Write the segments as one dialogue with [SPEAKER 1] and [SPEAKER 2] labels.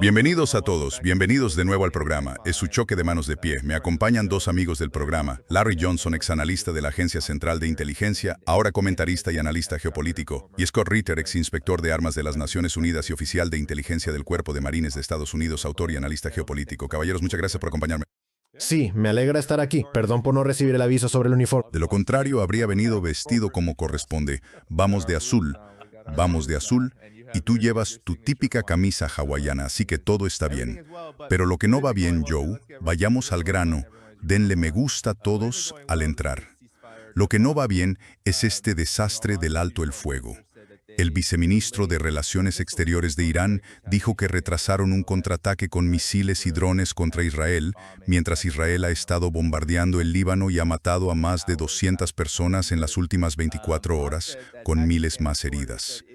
[SPEAKER 1] Bienvenidos a todos, bienvenidos de nuevo al programa. Es su choque de manos de pie. Me acompañan dos amigos del programa. Larry Johnson, exanalista de la Agencia Central de Inteligencia, ahora comentarista y analista geopolítico, y Scott Ritter, exinspector de armas de las Naciones Unidas y oficial de inteligencia del Cuerpo de Marines de Estados Unidos, autor y analista geopolítico. Caballeros, muchas gracias por acompañarme.
[SPEAKER 2] Sí, me alegra estar aquí. Perdón por no recibir el aviso sobre el uniforme.
[SPEAKER 1] De lo contrario, habría venido vestido como corresponde. Vamos de azul, y tú llevas tu típica camisa hawaiana, así que todo está bien. Pero lo que no va bien, Joe, vayamos al grano, denle me gusta todos al entrar. Lo que no va bien es este desastre del alto el fuego. El viceministro de Relaciones Exteriores de Irán dijo que retrasaron un contraataque con misiles y drones contra Israel, mientras Israel ha estado bombardeando el Líbano y ha matado a más de 200 personas en las últimas 24 horas, con miles más heridas.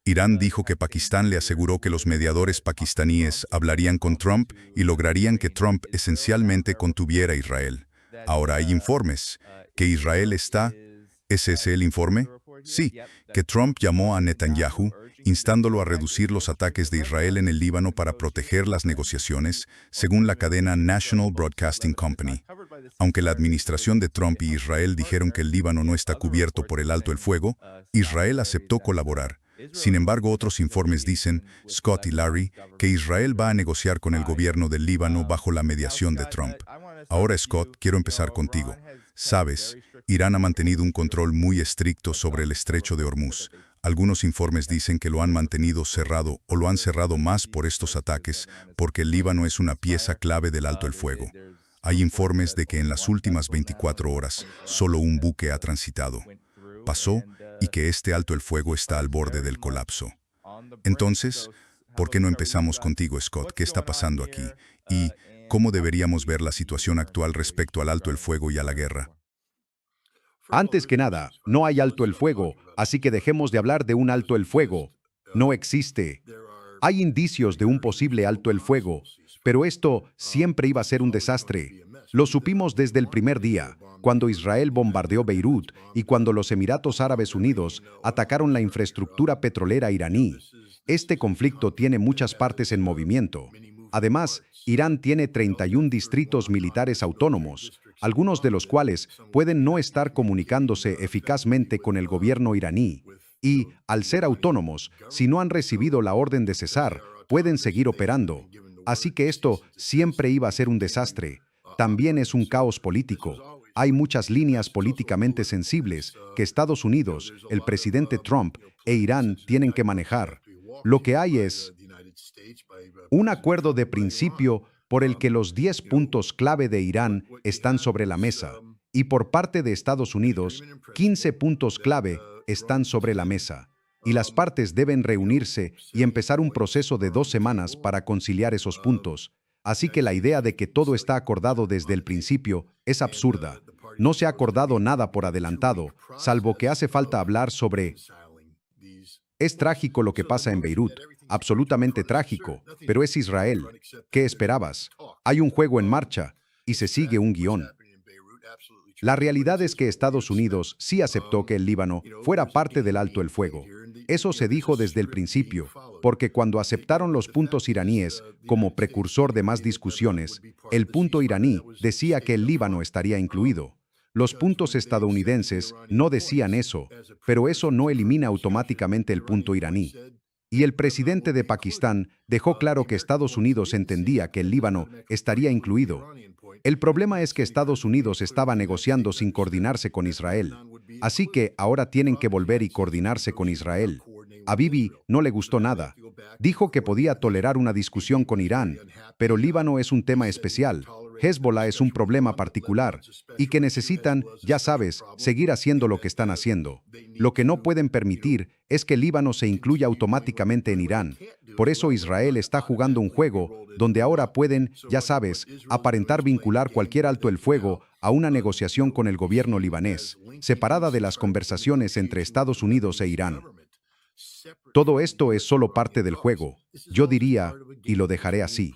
[SPEAKER 1] Irán dijo que Pakistán le aseguró que los mediadores pakistaníes hablarían con Trump y lograrían que Trump esencialmente contuviera a Israel. Ahora hay informes que Israel está... ¿Es ese el informe? Sí, que Trump llamó a Netanyahu, instándolo a reducir los ataques de Israel en el Líbano para proteger las negociaciones, según la cadena National Broadcasting Company. Aunque la administración de Trump y Israel dijeron que el Líbano no está cubierto por el alto el fuego, Israel aceptó colaborar. Sin embargo, otros informes dicen, Scott y Larry, que Israel va a negociar con el gobierno del Líbano bajo la mediación de Trump. Ahora, Scott, quiero empezar contigo. Sabes, Irán ha mantenido un control muy estricto sobre el estrecho de Hormuz. Algunos informes dicen que lo han mantenido cerrado o lo han cerrado más por estos ataques, porque el Líbano es una pieza clave del alto el fuego. Hay informes de que en las últimas 24 horas solo un buque ha transitado. Pasó y que este alto el fuego está al borde del colapso. Entonces, ¿por qué no empezamos contigo, Scott? ¿Qué está pasando aquí? ¿Y cómo deberíamos ver la situación actual respecto al alto el fuego y a la guerra?
[SPEAKER 3] Antes que nada, no hay alto el fuego, así que dejemos de hablar de un alto el fuego. No existe. Hay indicios de un posible alto el fuego, pero esto siempre iba a ser un desastre. Lo supimos desde el primer día, cuando Israel bombardeó Beirut y cuando los Emiratos Árabes Unidos atacaron la infraestructura petrolera iraní. Este conflicto tiene muchas partes en movimiento. Además, Irán tiene 31 distritos militares autónomos, algunos de los cuales pueden no estar comunicándose eficazmente con el gobierno iraní. Y, al ser autónomos, si no han recibido la orden de cesar, pueden seguir operando. Así que esto siempre iba a ser un desastre. También es un caos político. Hay muchas líneas políticamente sensibles que Estados Unidos, el presidente Trump e Irán tienen que manejar. Lo que hay es un acuerdo de principio por el que los 10 puntos clave de Irán están sobre la mesa, y por parte de Estados Unidos, 15 puntos clave están sobre la mesa. Y las partes deben reunirse y empezar un proceso de 2 semanas para conciliar esos puntos. Así que la idea de que todo está acordado desde el principio es absurda. No se ha acordado nada por adelantado, salvo que hace falta hablar sobre... Es trágico lo que pasa en Beirut, absolutamente trágico, pero es Israel. ¿Qué esperabas? Hay un juego en marcha y se sigue un guión. La realidad es que Estados Unidos sí aceptó que el Líbano fuera parte del alto el fuego. Eso se dijo desde el principio, porque cuando aceptaron los puntos iraníes como precursor de más discusiones, el punto iraní decía que el Líbano estaría incluido. Los puntos estadounidenses no decían eso, pero eso no elimina automáticamente el punto iraní. Y el presidente de Pakistán dejó claro que Estados Unidos entendía que el Líbano estaría incluido. El problema es que Estados Unidos estaba negociando sin coordinarse con Israel. Así que ahora tienen que volver y coordinarse con Israel. A Bibi no le gustó nada. Dijo que podía tolerar una discusión con Irán, pero Líbano es un tema especial. Hezbollah es un problema particular y que necesitan, ya sabes, seguir haciendo lo que están haciendo. Lo que no pueden permitir es que Líbano se incluya automáticamente en Irán. Por eso Israel está jugando un juego donde ahora pueden, ya sabes, aparentar vincular cualquier alto el fuego a una negociación con el gobierno libanés, separada de las conversaciones entre Estados Unidos e Irán. Todo esto es solo parte del juego. Yo diría, y lo dejaré así,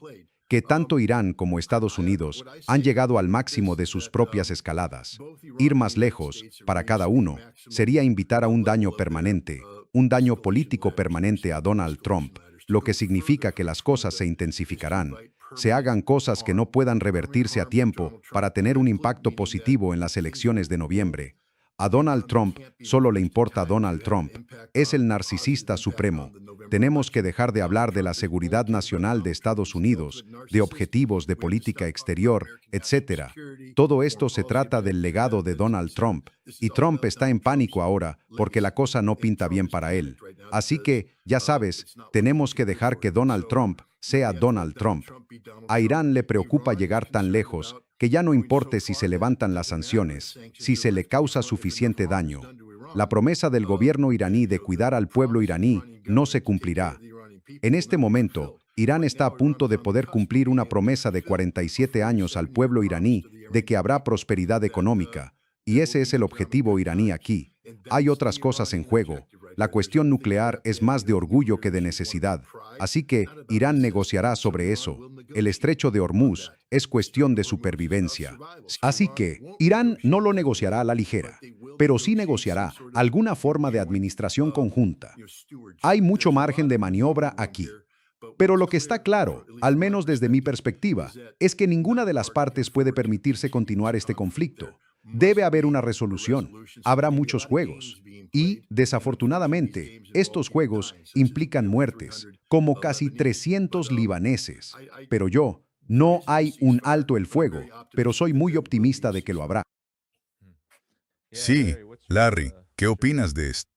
[SPEAKER 3] que tanto Irán como Estados Unidos han llegado al máximo de sus propias escaladas. Ir más lejos, para cada uno, sería invitar a un daño permanente, un daño político permanente a Donald Trump. lo que significa que las cosas se intensificarán. Se hagan cosas que no puedan revertirse a tiempo para tener un impacto positivo en las elecciones de noviembre. A Donald Trump solo le importa Donald Trump. Es el narcisista supremo. Tenemos que dejar de hablar de la seguridad nacional de Estados Unidos, de objetivos de política exterior, etc. Todo esto se trata del legado de Donald Trump. Y Trump está en pánico ahora porque la cosa no pinta bien para él. Así que, ya sabes, tenemos que dejar que Donald Trump sea Donald Trump. A Irán le preocupa llegar tan lejos que ya no importe si se levantan las sanciones, si se le causa suficiente daño. La promesa del gobierno iraní de cuidar al pueblo iraní no se cumplirá. En este momento, Irán está a punto de poder cumplir una promesa de 47 años al pueblo iraní de que habrá prosperidad económica, y ese es el objetivo iraní aquí. Hay otras cosas en juego. La cuestión nuclear es más de orgullo que de necesidad, así que Irán negociará sobre eso. El estrecho de Hormuz es cuestión de supervivencia. Así que Irán no lo negociará a la ligera, pero sí negociará alguna forma de administración conjunta. Hay mucho margen de maniobra aquí. Pero lo que está claro, al menos desde mi perspectiva, es que ninguna de las partes puede permitirse continuar este conflicto. Debe haber una resolución. Habrá muchos juegos. Y, desafortunadamente, estos juegos implican muertes, como casi 300 libaneses. Pero no hay un alto el fuego, pero soy muy optimista de que lo habrá.
[SPEAKER 1] Sí, Larry, ¿qué opinas de esto?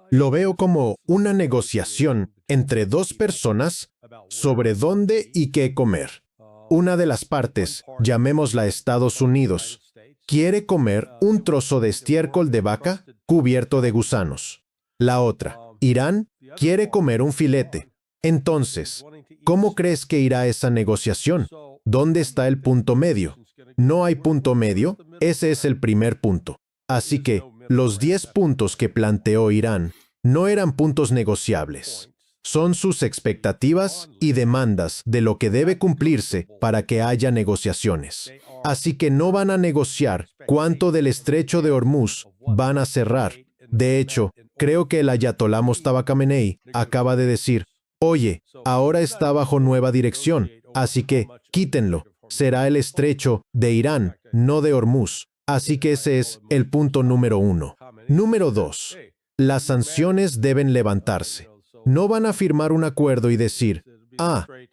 [SPEAKER 2] Lo veo como una negociación entre dos personas sobre dónde y qué comer. Una de las partes, llamémosla Estados Unidos, quiere comer un trozo de estiércol de vaca cubierto de gusanos. La otra, Irán, quiere comer un filete. Entonces, ¿cómo crees que irá esa negociación? ¿Dónde está el punto medio? ¿No hay punto medio? Ese es el primer punto. Así que, los 10 puntos que planteó Irán no eran puntos negociables. Son sus expectativas y demandas de lo que debe cumplirse para que haya negociaciones. Así que no van a negociar cuánto del estrecho de Hormuz van a cerrar. De hecho, creo que el ayatolá Mustafa Khamenei acaba de decir, oye, ahora está bajo nueva dirección, así que quítenlo. Será el estrecho de Irán, no de Hormuz. Así que ese es el punto número 1. Número 2. Las sanciones deben levantarse. No van a firmar un acuerdo y decir,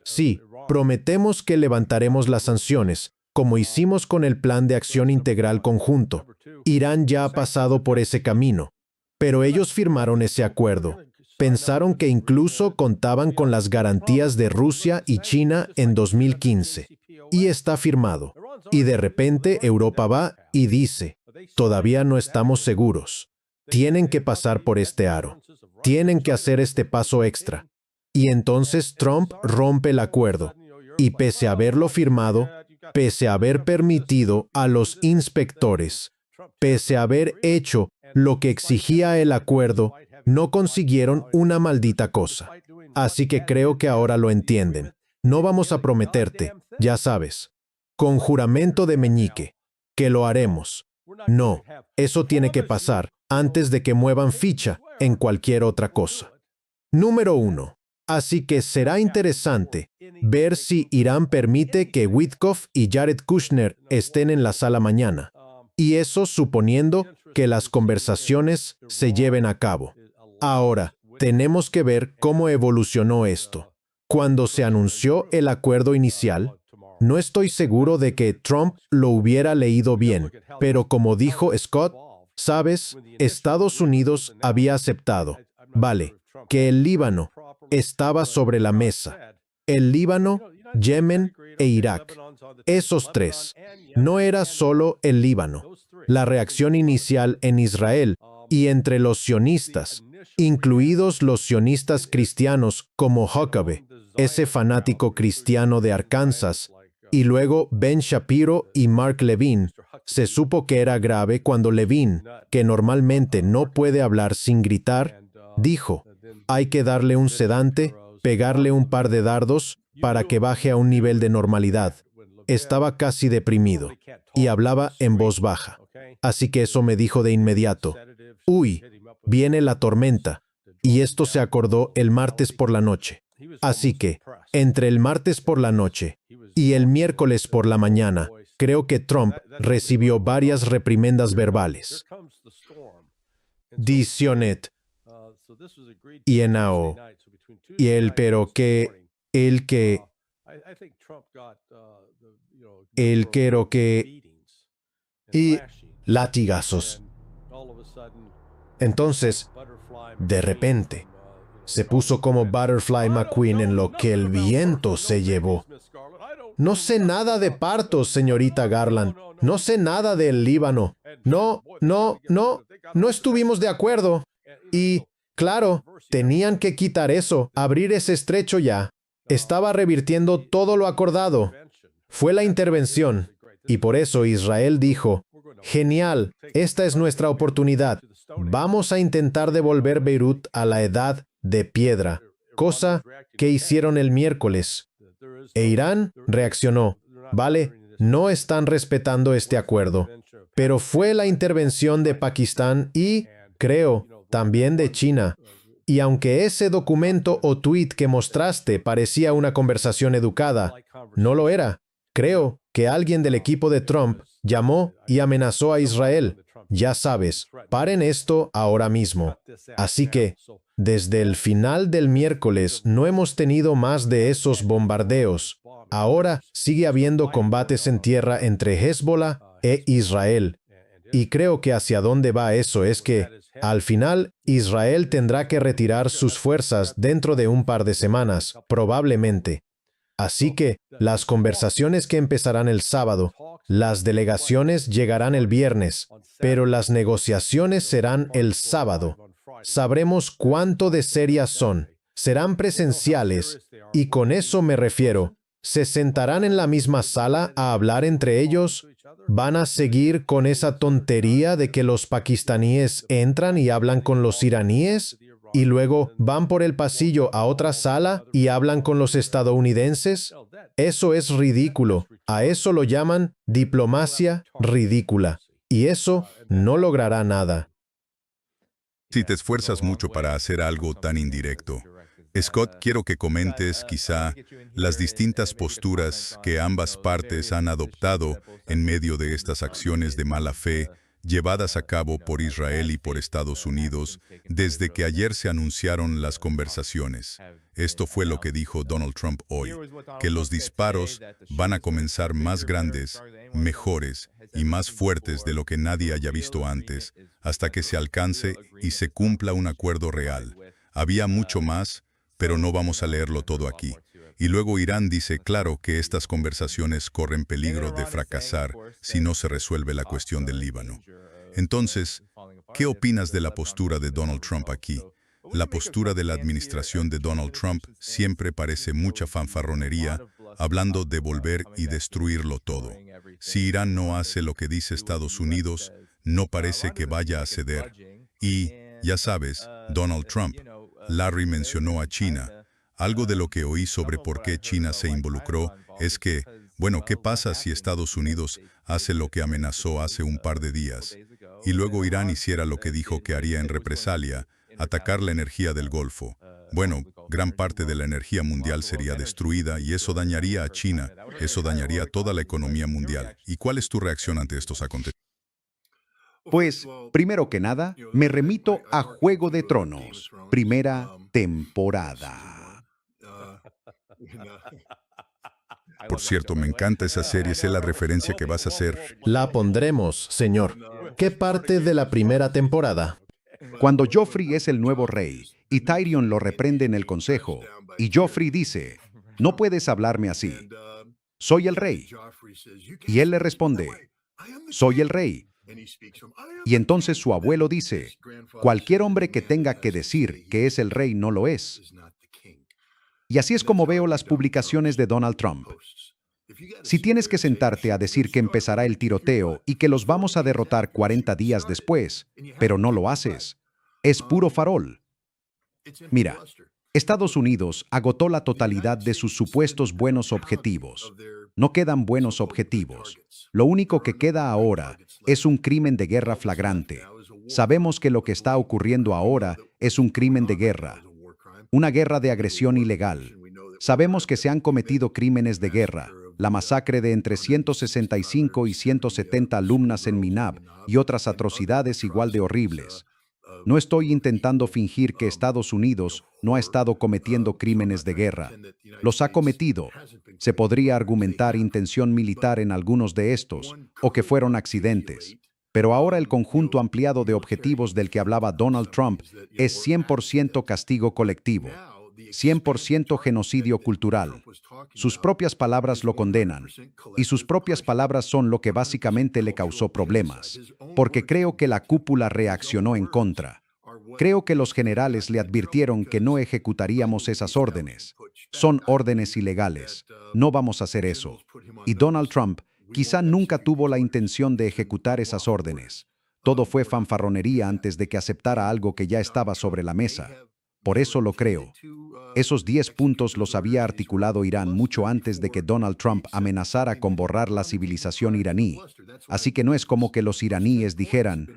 [SPEAKER 2] sí, prometemos que levantaremos las sanciones, como hicimos con el Plan de Acción Integral Conjunto. Irán ya ha pasado por ese camino, pero ellos firmaron ese acuerdo. Pensaron que incluso contaban con las garantías de Rusia y China en 2015. Y está firmado. Y de repente Europa va y dice, todavía no estamos seguros. Tienen que pasar por este aro. Tienen que hacer este paso extra. Y entonces Trump rompe el acuerdo. Y pese a haberlo firmado, pese a haber permitido a los inspectores, pese a haber hecho lo que exigía el acuerdo, no consiguieron una maldita cosa. Así que creo que ahora lo entienden. No vamos a prometerte, ya sabes, con juramento de meñique, que lo haremos. No, eso tiene que pasar antes de que muevan ficha en cualquier otra cosa. Número 1. Así que será interesante ver si Irán permite que Witkoff y Jared Kushner estén en la sala mañana. Y eso suponiendo que las conversaciones se lleven a cabo. Ahora, tenemos que ver cómo evolucionó esto. Cuando se anunció el acuerdo inicial, no estoy seguro de que Trump lo hubiera leído bien, pero como dijo Scott, sabes, Estados Unidos había aceptado, que el Líbano estaba sobre la mesa. El Líbano, Yemen e Irak. Esos tres. No era solo el Líbano. La reacción inicial en Israel y entre los sionistas, incluidos los sionistas cristianos como Huckabee, ese fanático cristiano de Arkansas, y luego Ben Shapiro y Mark Levin, se supo que era grave cuando Levin, que normalmente no puede hablar sin gritar, dijo, hay que darle un sedante, pegarle un par de dardos para que baje a un nivel de normalidad. Estaba casi deprimido y hablaba en voz baja. Así que eso me dijo de inmediato, uy, viene la tormenta. y esto se acordó el martes por la noche. Así que, entre el martes por la noche y el miércoles por la mañana, creo que Trump recibió varias reprimendas verbales. Diccionet, y enao, y el pero que, el que, y latigazos. Entonces, de repente, se puso como Butterfly McQueen en lo que el viento se llevó. No sé nada de partos, señorita Garland. No sé nada del Líbano. No estuvimos de acuerdo. Y, claro, tenían que quitar eso, abrir ese estrecho ya. Estaba revirtiendo todo lo acordado. Fue la intervención. Y por eso Israel dijo, genial, esta es nuestra oportunidad. Vamos a intentar devolver Beirut a la edad de piedra, cosa que hicieron el miércoles. E Irán reaccionó, vale, no están respetando este acuerdo. Pero fue la intervención de Pakistán y, creo, también de China. Y aunque ese documento o tuit que mostraste parecía una conversación educada, no lo era. Creo que alguien del equipo de Trump llamó y amenazó a Israel. Ya sabes, paren esto ahora mismo. Así que, desde el final del miércoles no hemos tenido más de esos bombardeos. Ahora sigue habiendo combates en tierra entre Hezbollah e Israel. Y creo que hacia dónde va eso es que, al final, Israel tendrá que retirar sus fuerzas dentro de un par de semanas, probablemente. Así que, las conversaciones que empezarán el sábado, las delegaciones llegarán el viernes, pero las negociaciones serán el sábado. Sabremos cuánto de serias son. Serán presenciales, y con eso me refiero. ¿Se sentarán en la misma sala a hablar entre ellos? ¿Van a seguir con esa tontería de que los pakistaníes entran y hablan con los iraníes? ¿Y luego van por el pasillo a otra sala y hablan con los estadounidenses? Eso es ridículo. A eso lo llaman diplomacia ridícula. Y eso no logrará nada.
[SPEAKER 1] Si te esfuerzas mucho para hacer algo tan indirecto. Scott, quiero que comentes, quizá, las distintas posturas que ambas partes han adoptado en medio de estas acciones de mala fe llevadas a cabo por Israel y por Estados Unidos desde que ayer se anunciaron las conversaciones. Esto fue lo que dijo Donald Trump hoy, que los disparos van a comenzar más grandes, mejores y más fuertes de lo que nadie haya visto antes, hasta que se alcance y se cumpla un acuerdo real. Había mucho más, pero no vamos a leerlo todo aquí. Y luego Irán dice, claro, que estas conversaciones corren peligro de fracasar si no se resuelve la cuestión del Líbano. Entonces, ¿qué opinas de la postura de Donald Trump aquí? La postura de la administración de Donald Trump siempre parece mucha fanfarronería, hablando de volver y destruirlo todo. Si Irán no hace lo que dice Estados Unidos, no parece que vaya a ceder. Y, ya sabes, Donald Trump, Larry mencionó a China. Algo de lo que oí sobre por qué China se involucró es que, bueno, ¿qué pasa si Estados Unidos hace lo que amenazó hace un par de días? Y luego Irán hiciera lo que dijo que haría en represalia, atacar la energía del Golfo. Bueno, gran parte de la energía mundial sería destruida y eso dañaría a China, eso dañaría toda la economía mundial. ¿Y cuál es tu reacción ante estos acontecimientos?
[SPEAKER 3] Pues, primero que nada, me remito a Juego de Tronos, primera temporada.
[SPEAKER 1] Por cierto, me encanta esa serie, sé la referencia que vas a hacer.
[SPEAKER 2] La pondremos, señor. ¿Qué parte de la primera temporada?
[SPEAKER 3] Cuando Joffrey es el nuevo rey y Tyrion lo reprende en el consejo, y Joffrey dice, no puedes hablarme así, soy el rey. Y él le responde, soy el rey. Y entonces su abuelo dice, cualquier hombre que tenga que decir que es el rey no lo es. Y así es como veo las publicaciones de Donald Trump. Si tienes que sentarte a decir que empezará el tiroteo y que los vamos a derrotar 40 días después, pero no lo haces, es puro farol. Mira, Estados Unidos agotó la totalidad de sus supuestos buenos objetivos. No quedan buenos objetivos. Lo único que queda ahora es un crimen de guerra flagrante. Sabemos que lo que está ocurriendo ahora Es un crimen de guerra, una guerra de agresión ilegal. Sabemos que se han cometido crímenes de guerra, la masacre de entre 165 y 170 alumnas en Minab y otras atrocidades igual de horribles. No estoy intentando fingir que Estados Unidos no ha estado cometiendo crímenes de guerra. Los ha cometido. Se podría argumentar intención militar en algunos de estos, o que fueron accidentes. Pero ahora el conjunto ampliado de objetivos del que hablaba Donald Trump es 100% castigo colectivo, 100% genocidio cultural. Sus propias palabras lo condenan, y sus propias palabras son lo que básicamente le causó problemas, porque creo que la cúpula reaccionó en contra. Creo que los generales le advirtieron que no ejecutaríamos esas órdenes. Son órdenes ilegales. No vamos a hacer eso. Y Donald Trump quizá nunca tuvo la intención de ejecutar esas órdenes. Todo fue fanfarronería antes de que aceptara algo que ya estaba sobre la mesa. Por eso lo creo. Esos 10 puntos los había articulado Irán mucho antes de que Donald Trump amenazara con borrar la civilización iraní. Así que no es como que los iraníes dijeran,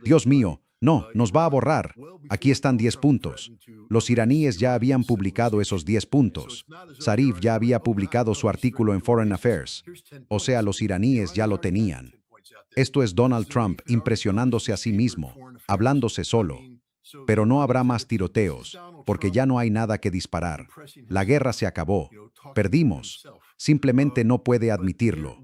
[SPEAKER 3] Dios mío, no, nos va a borrar. Aquí están 10 puntos. Los iraníes ya habían publicado esos 10 puntos. Zarif ya había publicado su artículo en Foreign Affairs. O sea, los iraníes ya lo tenían. Esto es Donald Trump impresionándose a sí mismo, hablándose solo. Pero no habrá más tiroteos, porque ya no hay nada que disparar. La guerra se acabó. Perdimos. Simplemente no puede admitirlo.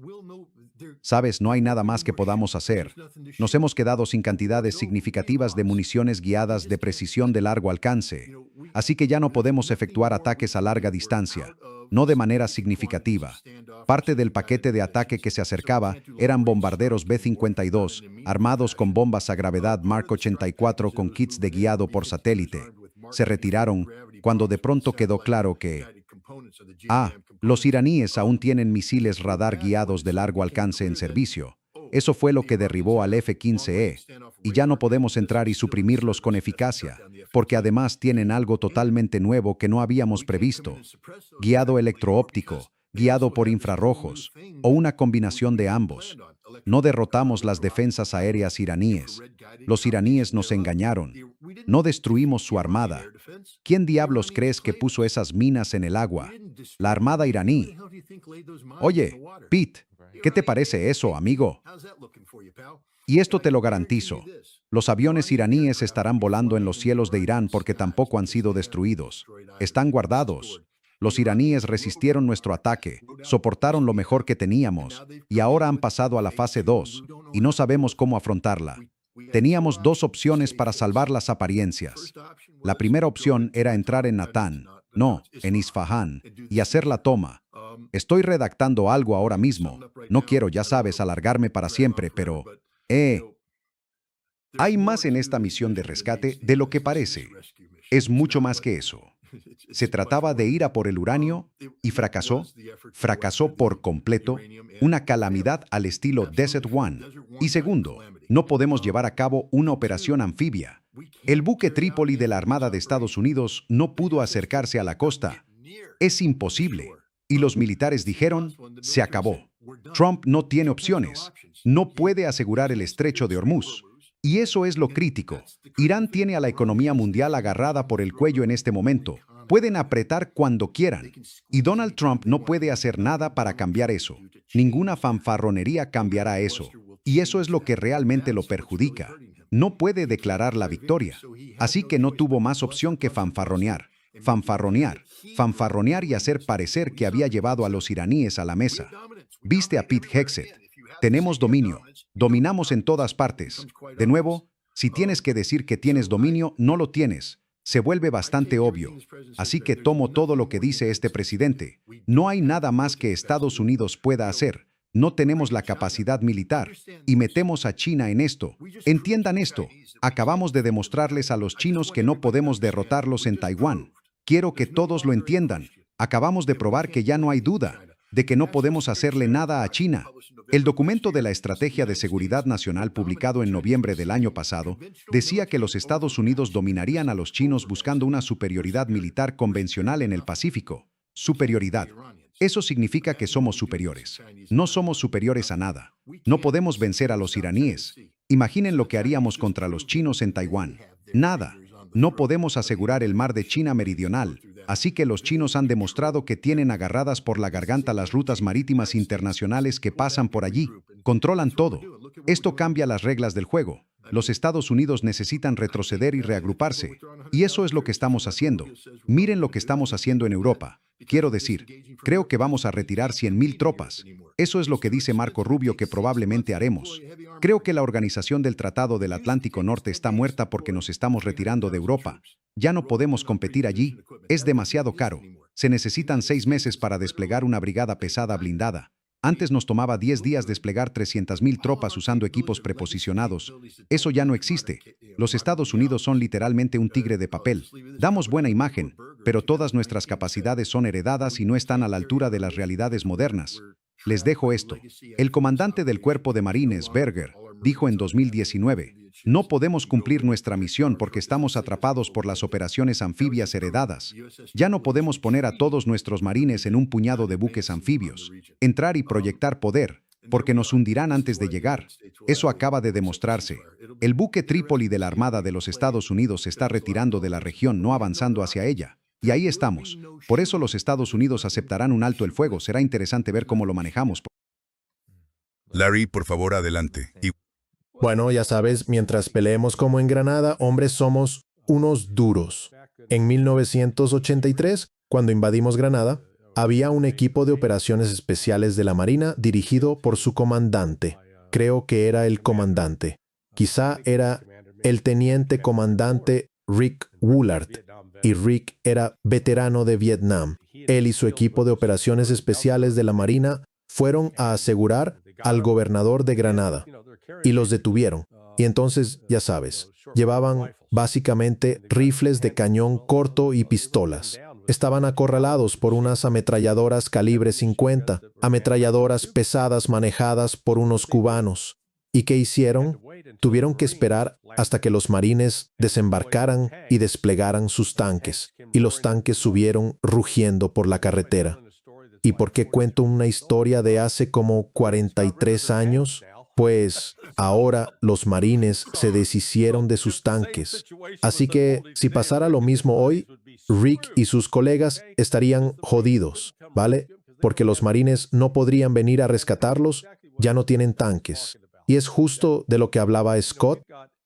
[SPEAKER 3] Sabes, no hay nada más que podamos hacer. Nos hemos quedado sin cantidades significativas de municiones guiadas de precisión de largo alcance, así que ya no podemos efectuar ataques a larga distancia, no de manera significativa. Parte del paquete de ataque que se acercaba eran bombarderos B-52, armados con bombas a gravedad Mark 84 con kits de guiado por satélite. Se retiraron cuando de pronto quedó claro que los iraníes aún tienen misiles radar guiados de largo alcance en servicio. Eso fue lo que derribó al F-15E, y ya no podemos entrar y suprimirlos con eficacia, porque además tienen algo totalmente nuevo que no habíamos previsto. Guiado electroóptico, guiado por infrarrojos, o una combinación de ambos. No derrotamos las defensas aéreas iraníes. Los iraníes nos engañaron. No destruimos su armada. ¿Quién diablos crees que puso esas minas en el agua? La armada iraní. Oye, Pete, ¿qué te parece eso, amigo? Y esto te lo garantizo. Los aviones iraníes estarán volando en los cielos de Irán porque tampoco han sido destruidos. Están guardados. Los iraníes resistieron nuestro ataque, soportaron lo mejor que teníamos, y ahora han pasado a la fase 2, y no sabemos cómo afrontarla. Teníamos 2 opciones para salvar las apariencias. La primera opción era entrar en Natán, no, en Isfahán, y hacer la toma. Estoy redactando algo ahora mismo. No quiero, ya sabes, alargarme para siempre, pero... Hay más en esta misión de rescate de lo que parece. Es mucho más que eso. Se trataba de ir a por el uranio y fracasó. Fracasó por completo, una calamidad al estilo Desert One. Y segundo, no podemos llevar a cabo una operación anfibia. El buque Trípoli de la Armada de Estados Unidos no pudo acercarse a la costa. Es imposible. Y los militares dijeron, se acabó. Trump no tiene opciones. No puede asegurar el estrecho de Hormuz. Y eso es lo crítico. Irán tiene a la economía mundial agarrada por el cuello en este momento. Pueden apretar cuando quieran. Y Donald Trump no puede hacer nada para cambiar eso. Ninguna fanfarronería cambiará eso. Y eso es lo que realmente lo perjudica. No puede declarar la victoria. Así que no tuvo más opción que fanfarronear. Fanfarronear. Fanfarronear y hacer parecer que había llevado a los iraníes a la mesa. Viste a Pete Hegseth. Tenemos dominio. Dominamos en todas partes. De nuevo, si tienes que decir que tienes dominio, no lo tienes. Se vuelve bastante obvio. Así que tomo todo lo que dice este presidente. No hay nada más que Estados Unidos pueda hacer. No tenemos la capacidad militar. Y metemos a China en esto. Entiendan esto. Acabamos de demostrarles a los chinos que no podemos derrotarlos en Taiwán. Quiero que todos lo entiendan. Acabamos de probar que ya no hay duda de que no podemos hacerle nada a China. El documento de la Estrategia de Seguridad Nacional publicado en noviembre del año pasado decía que los Estados Unidos dominarían a los chinos buscando una superioridad militar convencional en el Pacífico. Superioridad. Eso significa que somos superiores. No somos superiores a nada. No podemos vencer a los iraníes. Imaginen lo que haríamos contra los chinos en Taiwán. Nada. No podemos asegurar el mar de China Meridional, así que los chinos han demostrado que tienen agarradas por la garganta las rutas marítimas internacionales que pasan por allí. Controlan todo. Esto cambia las reglas del juego. Los Estados Unidos necesitan retroceder y reagruparse. Y eso es lo que estamos haciendo. Miren lo que estamos haciendo en Europa. Quiero decir, creo que vamos a retirar 100.000 tropas. Eso es lo que dice Marco Rubio que probablemente haremos. Creo que la organización del Tratado del Atlántico Norte está muerta porque nos estamos retirando de Europa. Ya no podemos competir allí. Es demasiado caro. Se necesitan 6 meses para desplegar una brigada pesada blindada. Antes nos tomaba 10 días desplegar 300.000 tropas usando equipos preposicionados. Eso ya no existe. Los Estados Unidos son literalmente un tigre de papel. Damos buena imagen, pero todas nuestras capacidades son heredadas y no están a la altura de las realidades modernas. Les dejo esto. El comandante del Cuerpo de Marines, Berger, dijo en 2019, no podemos cumplir nuestra misión porque estamos atrapados por las operaciones anfibias heredadas. Ya no podemos poner a todos nuestros marines en un puñado de buques anfibios, entrar y proyectar poder, porque nos hundirán antes de llegar. Eso acaba de demostrarse. El buque Trípoli de la Armada de los Estados Unidos se está retirando de la región, no avanzando hacia ella. Y ahí estamos. Por eso los Estados Unidos aceptarán un alto el fuego. Será interesante ver cómo lo manejamos.
[SPEAKER 1] Larry, por favor, adelante.
[SPEAKER 2] Bueno, ya sabes, mientras peleemos como en Granada, hombres, somos unos duros. En 1983, cuando invadimos Granada, había un equipo de operaciones especiales de la Marina dirigido por su comandante. Creo que era el comandante. Quizá era el teniente comandante Rick Woolard. Y Rick era veterano de Vietnam. Él y su equipo de operaciones especiales de la Marina fueron a asegurar al gobernador de Granada. Y los detuvieron. Y entonces, ya sabes, llevaban básicamente rifles de cañón corto y pistolas. Estaban acorralados por unas ametralladoras calibre 50, ametralladoras pesadas manejadas por unos cubanos. ¿Y qué hicieron? Tuvieron que esperar hasta que los marines desembarcaran y desplegaran sus tanques. Y los tanques subieron rugiendo por la carretera. ¿Y por qué cuento una historia de hace como 43 años? Pues ahora los marines se deshicieron de sus tanques. Así que si pasara lo mismo hoy, Rick y sus colegas estarían jodidos, ¿vale? Porque los marines no podrían venir a rescatarlos, ya no tienen tanques. Y es justo de lo que hablaba Scott.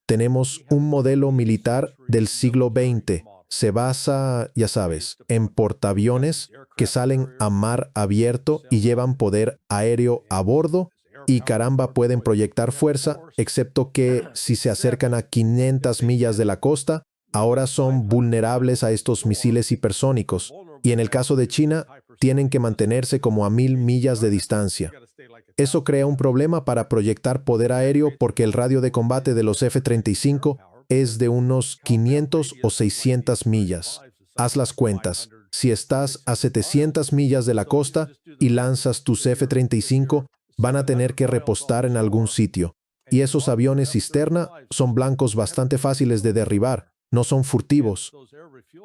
[SPEAKER 2] Tenemos un modelo militar del siglo XX. Se basa, ya sabes, en portaaviones que salen a mar abierto y llevan poder aéreo a bordo y caramba pueden proyectar fuerza, excepto que si se acercan a 500 millas de la costa, ahora son vulnerables a estos misiles hipersónicos. Y en el caso de China, tienen que mantenerse como a 1.000 millas de distancia. Eso crea un problema para proyectar poder aéreo porque el radio de combate de los F-35 es de unos 500 o 600 millas. Haz las cuentas. Si estás a 700 millas de la costa y lanzas tus F-35, van a tener que repostar en algún sitio. Y esos aviones cisterna son blancos bastante fáciles de derribar, no son furtivos.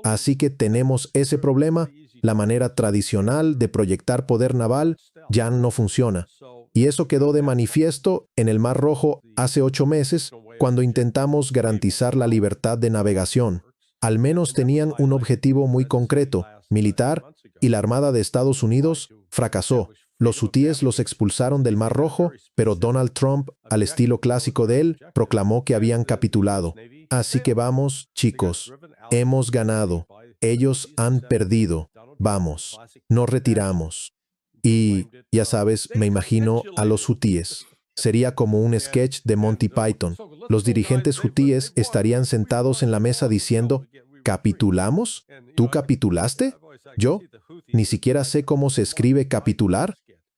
[SPEAKER 2] Así que tenemos ese problema. La manera tradicional de proyectar poder naval ya no funciona. Y eso quedó de manifiesto en el Mar Rojo hace 8 meses, cuando intentamos garantizar la libertad de navegación. Al menos tenían un objetivo muy concreto, militar, y la Armada de Estados Unidos fracasó. Los hutíes los expulsaron del Mar Rojo, pero Donald Trump, al estilo clásico de él, proclamó que habían capitulado. Así que vamos, chicos, hemos ganado. Ellos han perdido. Vamos, nos retiramos. Y, ya sabes, me imagino a los hutíes. Sería como un sketch de Monty Python. Los dirigentes hutíes estarían sentados en la mesa diciendo, ¿capitulamos? ¿Tú capitulaste? ¿Yo? Ni siquiera sé cómo se escribe capitular.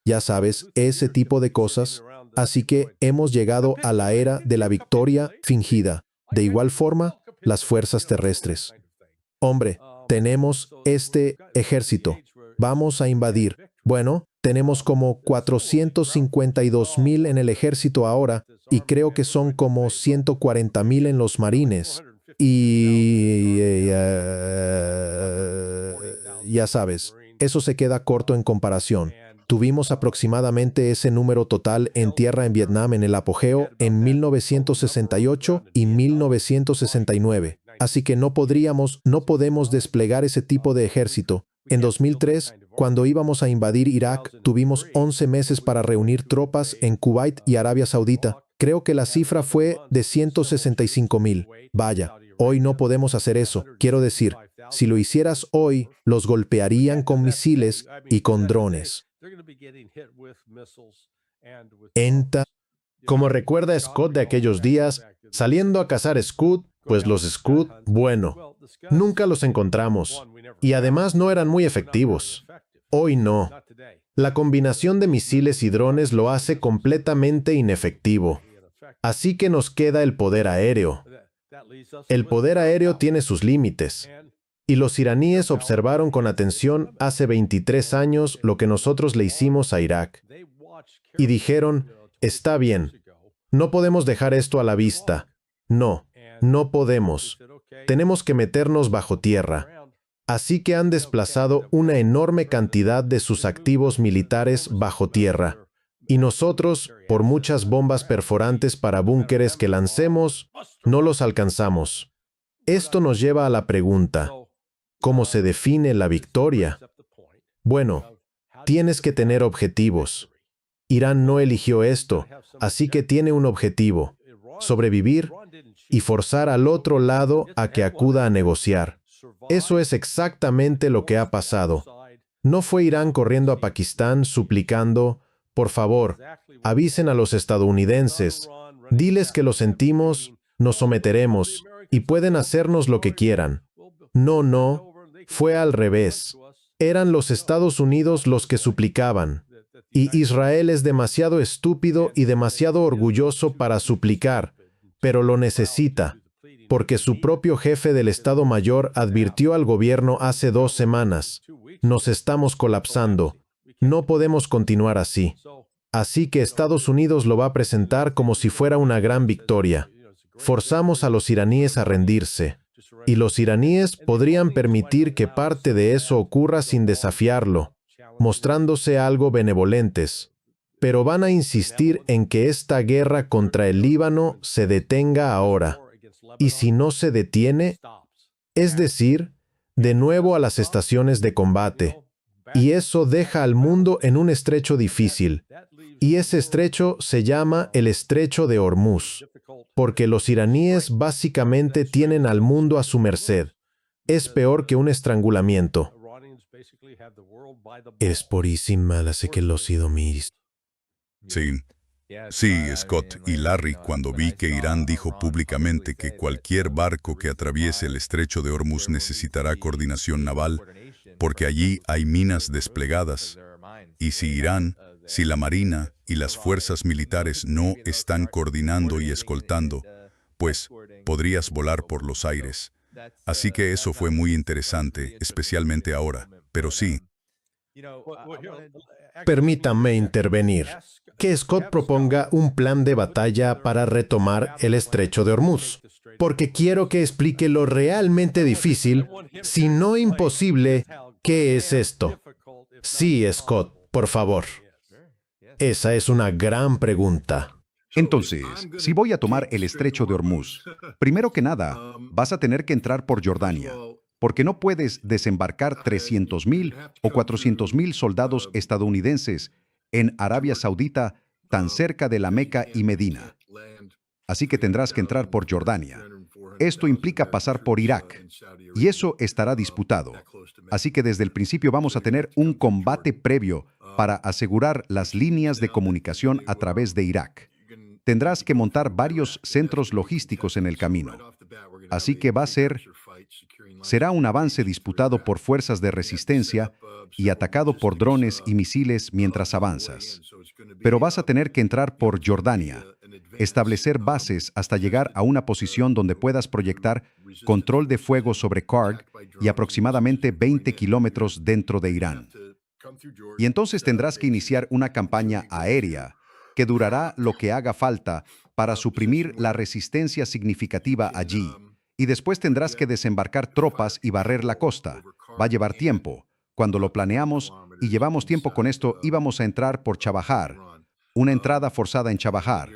[SPEAKER 2] Ya sabes, ese tipo de cosas. Así que hemos llegado a la era de la victoria fingida. De igual forma, las fuerzas terrestres. Hombre, tenemos este ejército. Vamos a invadir. Bueno, tenemos como 452,000 en el ejército ahora y creo que son como 140,000 en los marines. Y ya sabes, eso se queda corto en comparación. Tuvimos aproximadamente ese número total en tierra en Vietnam en el apogeo en 1968 y 1969. Así que no podemos desplegar ese tipo de ejército. En 2003, cuando íbamos a invadir Irak, tuvimos 11 meses para reunir tropas en Kuwait y Arabia Saudita. Creo que la cifra fue de 165,000. Vaya, hoy no podemos hacer eso. Quiero decir, si lo hicieras hoy, los golpearían con misiles y con drones. Como recuerda Scott de aquellos días, saliendo a cazar Scud, pues los Scud, bueno, nunca los encontramos. Y además no eran muy efectivos. Hoy no. La combinación de misiles y drones lo hace completamente inefectivo. Así que nos queda el poder aéreo. El poder aéreo tiene sus límites. Y los iraníes observaron con atención hace 23 años lo que nosotros le hicimos a Irak. Y dijeron, está bien, no podemos dejar esto a la vista. No, no podemos. Tenemos que meternos bajo tierra. Así que han desplazado una enorme cantidad de sus activos militares bajo tierra. Y nosotros, por muchas bombas perforantes para búnkeres que lancemos, no los alcanzamos. Esto nos lleva a la pregunta, ¿cómo se define la victoria? Bueno, tienes que tener objetivos. Irán no eligió esto, así que tiene un objetivo: sobrevivir y forzar al otro lado a que acuda a negociar. Eso es exactamente lo que ha pasado. No fue Irán corriendo a Pakistán suplicando, por favor, avisen a los estadounidenses, diles que lo sentimos, nos someteremos y pueden hacernos lo que quieran. No, fue al revés. Eran los Estados Unidos los que suplicaban. Y Israel es demasiado estúpido y demasiado orgulloso para suplicar, pero lo necesita, porque su propio jefe del Estado Mayor advirtió al gobierno hace 2 semanas, nos estamos colapsando, no podemos continuar así. Así que Estados Unidos lo va a presentar como si fuera una gran victoria. Forzamos a los iraníes a rendirse, y los iraníes podrían permitir que parte de eso ocurra sin desafiarlo, mostrándose algo benevolentes, pero van a insistir en que esta guerra contra el Líbano se detenga ahora. Y si no se detiene, es decir, de nuevo a las estaciones de combate. Y eso deja al mundo en un estrecho difícil. Y ese estrecho se llama el Estrecho de Hormuz, porque los iraníes básicamente tienen al mundo a su merced. Es peor que un estrangulamiento. Es purísima la sé que los idomís.
[SPEAKER 1] Sí, Scott y Larry, cuando vi que Irán dijo públicamente que cualquier barco que atraviese el estrecho de Hormuz necesitará coordinación naval, porque allí hay minas desplegadas. Y si la Marina y las fuerzas militares no están coordinando y escoltando, pues podrías volar por los aires. Así que eso fue muy interesante, especialmente ahora. Pero sí.
[SPEAKER 2] Permítanme intervenir. Que Scott proponga un plan de batalla para retomar el estrecho de Hormuz, porque quiero que explique lo realmente difícil, si no imposible, ¿qué es esto? Sí, Scott, por favor. Esa es una gran pregunta.
[SPEAKER 3] Entonces, si voy a tomar el estrecho de Hormuz, primero que nada, vas a tener que entrar por Jordania, porque no puedes desembarcar 300,000 o 400,000 soldados estadounidenses en Arabia Saudita, tan cerca de la Meca y Medina. Así que tendrás que entrar por Jordania. Esto implica pasar por Irak, y eso estará disputado. Así que desde el principio vamos a tener un combate previo para asegurar las líneas de comunicación a través de Irak. Tendrás que montar varios centros logísticos en el camino. Así que será un avance disputado por fuerzas de resistencia y atacado por drones y misiles mientras avanzas. Pero vas a tener que entrar por Jordania, establecer bases hasta llegar a una posición donde puedas proyectar control de fuego sobre Karg y aproximadamente 20 kilómetros dentro de Irán. Y entonces tendrás que iniciar una campaña aérea que durará lo que haga falta para suprimir la resistencia significativa allí. Y después tendrás que desembarcar tropas y barrer la costa. Va a llevar tiempo. Cuando lo planeamos y llevamos tiempo con esto, íbamos a entrar por Chabahar, una entrada forzada en Chabahar.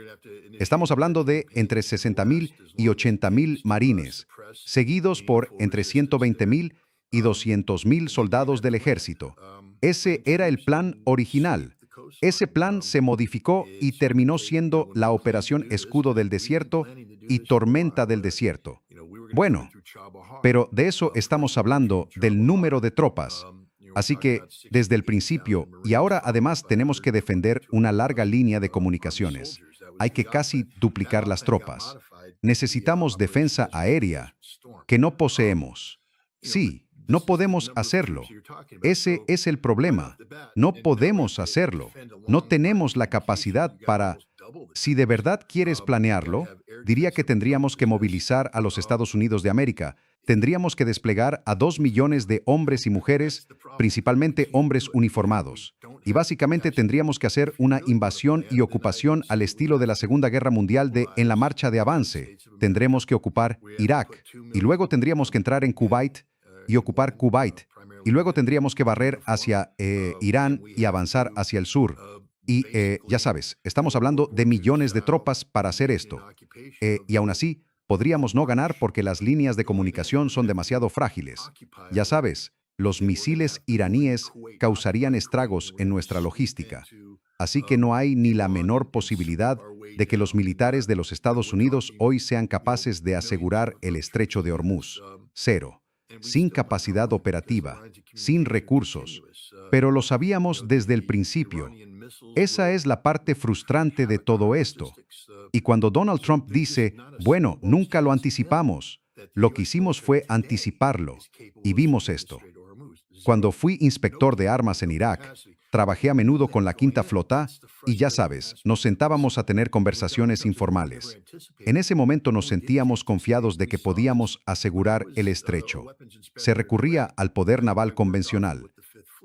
[SPEAKER 3] Estamos hablando de entre 60.000 y 80.000 marines, seguidos por entre 120.000 y 200.000 soldados del ejército. Ese era el plan original. Ese plan se modificó y terminó siendo la Operación Escudo del Desierto y Tormenta del Desierto. Bueno, pero de eso estamos hablando, del número de tropas. Así que, desde el principio, y ahora además tenemos que defender una larga línea de comunicaciones. Hay que casi duplicar las tropas. Necesitamos defensa aérea, que no poseemos. Sí, no podemos hacerlo. Ese es el problema. No podemos hacerlo. No tenemos la capacidad para... Si de verdad quieres planearlo, diría que tendríamos que movilizar a los Estados Unidos de América. Tendríamos que desplegar a 2 millones de hombres y mujeres, principalmente hombres uniformados. Y básicamente tendríamos que hacer una invasión y ocupación al estilo de la Segunda Guerra Mundial en la marcha de avance. Tendremos que ocupar Irak. Y luego tendríamos que entrar en Kuwait y ocupar Kuwait. Y luego tendríamos que barrer hacia Irán y avanzar hacia el sur. Y ya sabes, estamos hablando de millones de tropas para hacer esto. Y aún así, podríamos no ganar porque las líneas de comunicación son demasiado frágiles. Ya sabes, los misiles iraníes causarían estragos en nuestra logística. Así que no hay ni la menor posibilidad de que los militares de los Estados Unidos hoy sean capaces de asegurar el estrecho de Hormuz. Cero. Sin capacidad operativa, sin recursos. Pero lo sabíamos desde el principio. Esa es la parte frustrante de todo esto. Y cuando Donald Trump dice, bueno, nunca lo anticipamos, lo que hicimos fue anticiparlo. Y vimos esto. Cuando fui inspector de armas en Irak, trabajé a menudo con la Quinta Flota y ya sabes, nos sentábamos a tener conversaciones informales. En ese momento nos sentíamos confiados de que podíamos asegurar el estrecho. Se recurría al poder naval convencional.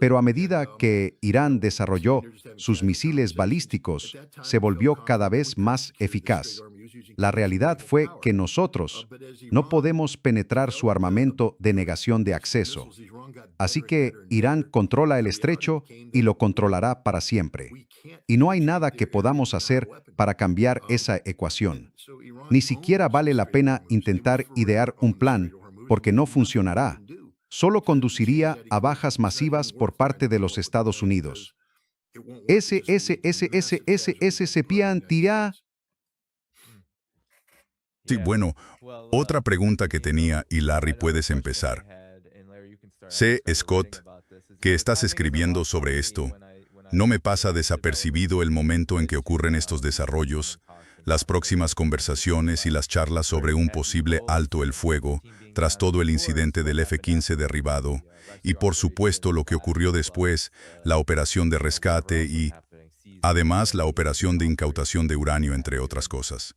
[SPEAKER 3] Pero a medida que Irán desarrolló sus misiles balísticos, se volvió cada vez más eficaz. La realidad fue que nosotros no podemos penetrar su armamento de negación de acceso. Así que Irán controla el estrecho y lo controlará para siempre. Y no hay nada que podamos hacer para cambiar esa ecuación. Ni siquiera vale la pena intentar idear un plan, porque no funcionará. Solo conduciría a bajas masivas por parte de los Estados Unidos. Se piantirá.
[SPEAKER 1] Sí, bueno, otra pregunta que tenía, y Larry, puedes empezar. Sé, Scott, que estás escribiendo sobre esto. No me pasa desapercibido el momento en que ocurren estos desarrollos, las próximas conversaciones y las charlas sobre un posible alto el fuego, tras todo el incidente del F-15 derribado, y por supuesto lo que ocurrió después, la operación de rescate y, además, la operación de incautación de uranio, entre otras cosas.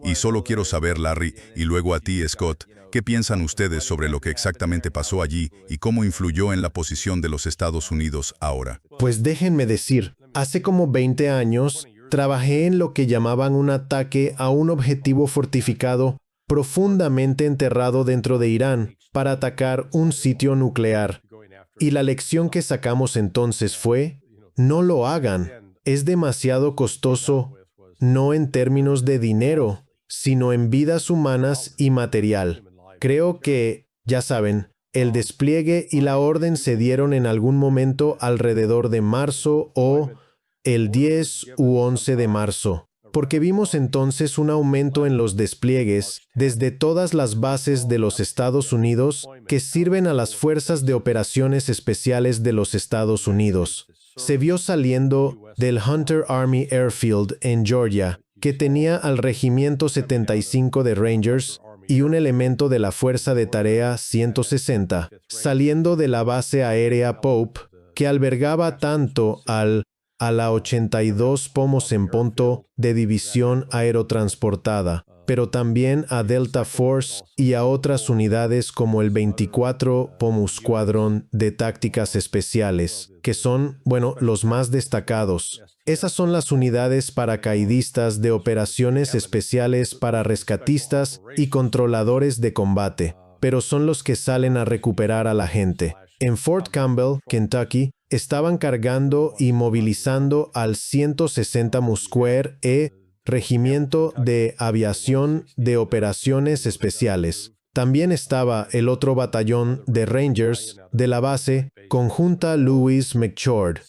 [SPEAKER 1] Y solo quiero saber, Larry, y luego a ti, Scott, ¿qué piensan ustedes sobre lo que exactamente pasó allí y cómo influyó en la posición de los Estados Unidos ahora?
[SPEAKER 2] Pues déjenme decir, hace como 20 años, trabajé en lo que llamaban un ataque a un objetivo fortificado profundamente enterrado dentro de Irán para atacar un sitio nuclear. Y la lección que sacamos entonces fue, no lo hagan. Es demasiado costoso, no en términos de dinero, sino en vidas humanas y material. Creo que, ya saben, el despliegue y la orden se dieron en algún momento alrededor de marzo o el 10 u 11 de marzo, porque vimos entonces un aumento en los despliegues desde todas las bases de los Estados Unidos que sirven a las Fuerzas de Operaciones Especiales de los Estados Unidos. Se vio saliendo del Hunter Army Airfield en Georgia, que tenía al Regimiento 75 de Rangers y un elemento de la Fuerza de Tarea 160, saliendo de la base aérea Pope, que albergaba tanto a la 82 Pomos en Ponto de División Aerotransportada, pero también a Delta Force y a otras unidades como el 24 Pomo Squadron de Tácticas Especiales, que son, los más destacados. Esas son las unidades paracaidistas de operaciones especiales para rescatistas y controladores de combate, pero son los que salen a recuperar a la gente. En Fort Campbell, Kentucky, estaban cargando y movilizando al 160 Musquare Regimiento de Aviación de Operaciones Especiales. También estaba el otro batallón de Rangers de la base conjunta Louis McChord.